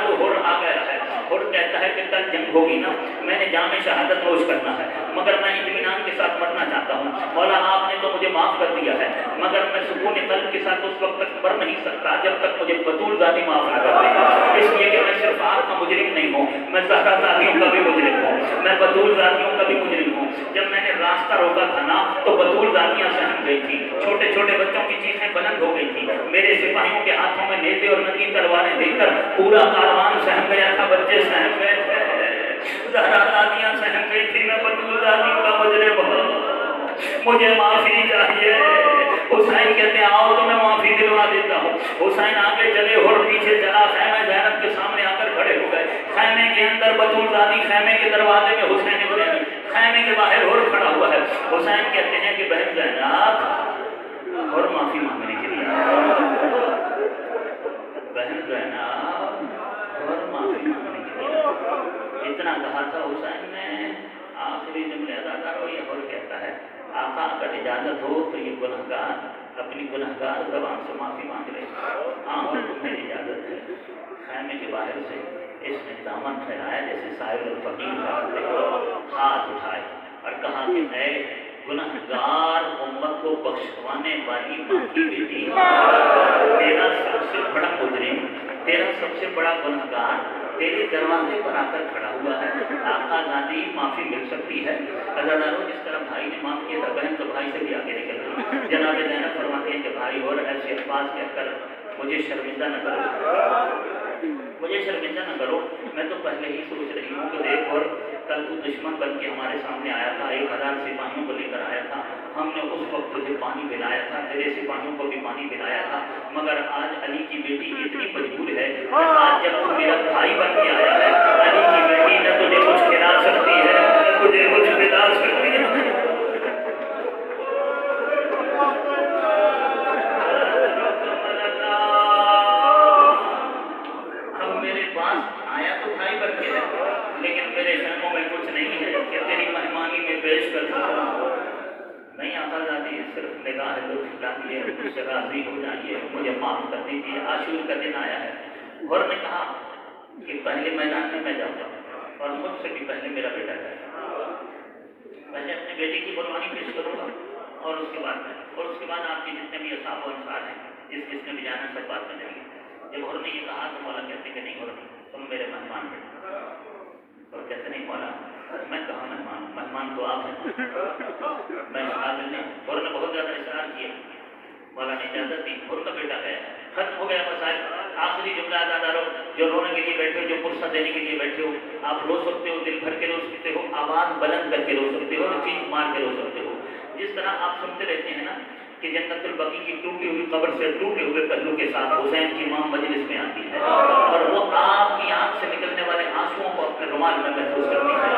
वो हुर आ गया है और कहता है कि कल जंग होगी ना, मैंने जामे शहादत नोश करना है, मगर मैं इत्मीनान के साथ मरना चाहता हूँ। मौला आपने तो मुझे माफ़ कर दिया है, मगर मैं सुकून क़ल्ब के साथ उस वक्त तक मर नहीं सकता जब तक मुझे बतूल ज़ादी माफ़ न कर दे। इसलिए कि मैं सिर्फ आपका मुजरिम नहीं हूँ, मैं ज़हरा ज़ादियों का भी मुजरिम हूँ, मैं बतूल ज़ादियों का भी मुजरिम हूँ। जब मैंने रास्ता रोका था ना तो बतूल ज़ादियाँ सहम गई थी, छोटे छोटे बच्चों की चीखें बुलंद हो गई थी, मेरे सिपाहियों के हाथों में नेज़े और नंगी तलवारें देखकर पूरा कारवान सहम गया था, बच्चे सहम गए थे, ज़हरा ज़ादियाँ सहम गई थी, मैं बतूल ज़ादियों का मुजरिम हूँ, मुझे माफ़ी चाहिए। हुसैन कहते हैं आओ तो मैं माफ़ी दिलवा देता हूँ। हुसैन आगे चले और पीछे चला, खैमे ज़ैनब के सामने आकर खड़े हो गए। खैमे के अंदर बतूल ज़ादी खैमे के दरवाजे में, हुसैन इब्न अली खैमे के बाहर और खड़ा हुआ है। हुसैन कहते हैं कि बहन ज़ैनब और माफ़ी मांगने के लिए बहन ज़ैनब और माफ़ी मांगने के लिए इतना कहा था हुसैन ने। आखिरी जुमले अदा करो ये और कहता है आका अगर इजाज़त हो तो ये गुनहगार अपनी गुनहगार ज़बान से माफ़ी मांग ले। हाँ और तुम्हें इजाज़त है। खैमे के बाहर से इसने दामन फैलाया जैसे साहिब और फ़कीर करते हाथ उठाए और कहा कि ऐ गुनहगार उम्मत को बख्शवाने वाली माँ की बेटी, तेरा सबसे बड़ा मुजरिम, तेरा सबसे बड़ा गुनहगार तेरे दरवाजे पर आकर खड़ा हुआ है। आका ज़ादी माफ़ी मिल सकती है। अज़ादारों जिस तरह भाई ने माफ़ किया था, बहन तो भाई से भी आगे निकल गई। जनाब ज़ैनब फरमाते हैं कि भाई और ऐसे अल्फाज कहकर मुझे शर्मिंदा न करो, मुझे शर्मिंदा न करो, मैं तो पहले ही सोच रही हूँ कि देख और कल तू दुश्मन बन के हमारे सामने आया था, 1000 सिपाहियों को लेकर आया था, हमने उस वक्त तुझे पानी पिलाया था, तेरे सिपाहियों को भी पानी पिलाया था, मगर आज अली की बेटी इतनी मजबूर है कि आज जब तू मेरा भाई बन के आया है, अली की बेटी न तुझे कुछ खिला सकती है न तुझे कुछ पिला सकती है। अब मेरे पास आया तो भाई बन के है, लेकिन मेरे शर्मों में कुछ नहीं है कि तेरी मेहमानी में पेश कर दूँ। नहीं आता जाती है, सिर्फ निगाह लुत्फ डालिए, मुझसे राज़ी हो जाइए, मुझे माफ़ कर दीजिए। आशूर का दिन आया है। और ने कहा कि पहले मैदान में मैं जाऊँगा और मुझसे भी पहले मेरा बेटा जाएगा, पहले अपने बेटे की कुर्बानी पेश करूँगा और उसके बाद आपके जितने भी असाब और अंसार हैं, जिसने भी जाना सब बात में जाएंगे। जब और ने ये कहा तो मौला कहते कि नहीं और तुम मेरे मेहमान बेटे, और कहते नहीं मौला मैं कहाँ मेहमान, मेहमान तो आप हैं, मैं काबिल नहीं। और ने बहुत ज़्यादा इसरार किया, मौला ने इजाज़त दी, और का बेटा गया, खत्म हो गया मसाइल। आखिरी जुमला अदादारों जो रोने के लिए बैठे हो, जो पुरसा देने के लिए बैठे हो, आप रो सकते हो, दिल भर के रो सकते हो, आवाज़ बुलंद करके रो सकते हो, चीख मार के रो सकते हो। जिस तरह आप सुनते रहते हैं ना कि जन्नतुल बकी की टूटी हुई कब्र से टूटे हुए पहलू के साथ हुसैन की मां मजलिस में आती है और वो आपकी आंख से निकलने वाले आंसुओं को अपने रुमाल में महफूज करती है।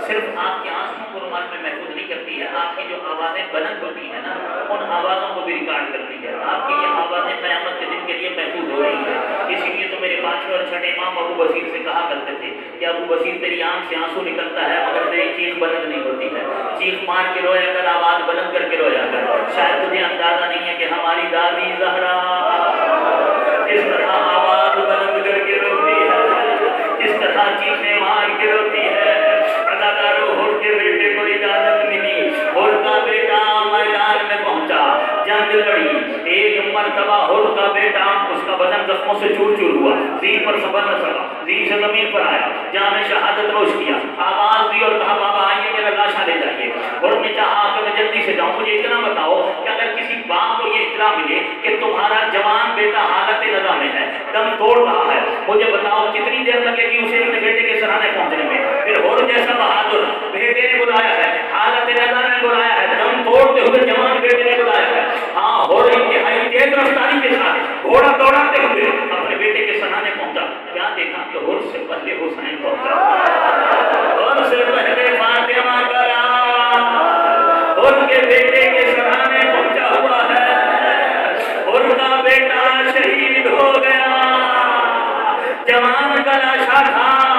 सिर्फ आपके आंसुओं को रुमाल में महफूज नहीं करती है, आपकी जो आवाज़ें बुलंद होती हैं ना, उन आवाज़ों को भी रिकॉर्ड करती है। आपकी ये आवाज़ें क़यामत के दिन के लिए महफूज हो रही है। इसीलिए तो मेरे 5वें और 6ठे इमाम अबू बसीर से कहा करते थे कि अबू बसीर तेरी आंख से आंसू निकलता है मगर तेरी चीख बुलंद नहीं होती है। चीख मार के रोया कर, आवाज़ बुलंद करके रोया कर। शायद तुझे अंदाजा नहीं है कि हमारी दादी ज़हरा किस तरह आवाज़ बुलंद करके रोती है, किस तरह चीखें मार के रोती है। अदाकारों होर के बेटे को इजाज़त मिली, होर का बेटा मैदान में पहुंचा, जंग लड़ी, एक मरतबा होर का बेटा उसका बदन जख्मों से चूर चूर हुआ, ज़ीन पर सबर न सका, ज़ीन से ज़मीन पर आया, जाने शहादत नोश किया, आवाज़ दी और कहा बाबा आइए मेरा लाशा ले जाइए। और ने चाहा कि मैं जल्दी से जाऊँ, मुझे इतना बताओ कि अगर किसी बाप को ये इत्तला मिले कि तुम्हारा जवान बेटा हालत नज़ा में है, दम तोड़ रहा है, मुझे बताओ कितनी देर लगेगी उसे अपने बेटे के सराहने पहुंचने में। फिर और जैसा बहादुर बेटे ने बुलाया है, हालत नज़ा में बुलाया है, دوڑتے ہوئے جوان بیٹے نے بلایا ہے. ہاں اور انتہائی تیز رفتاری کے ساتھ گھوڑا دوڑاتے ہوئے اپنے بیٹے کے سرانے پہنچا. کیا دیکھا کہ ہور سے پہلے حسین پہنچا, ہور سے پہلے فاطمہ کا لال ان کے بیٹے کے سرانے پہنچا ہوا ہے. ان کا بیٹا شہید ہو گیا, جوان کا لاشا تھا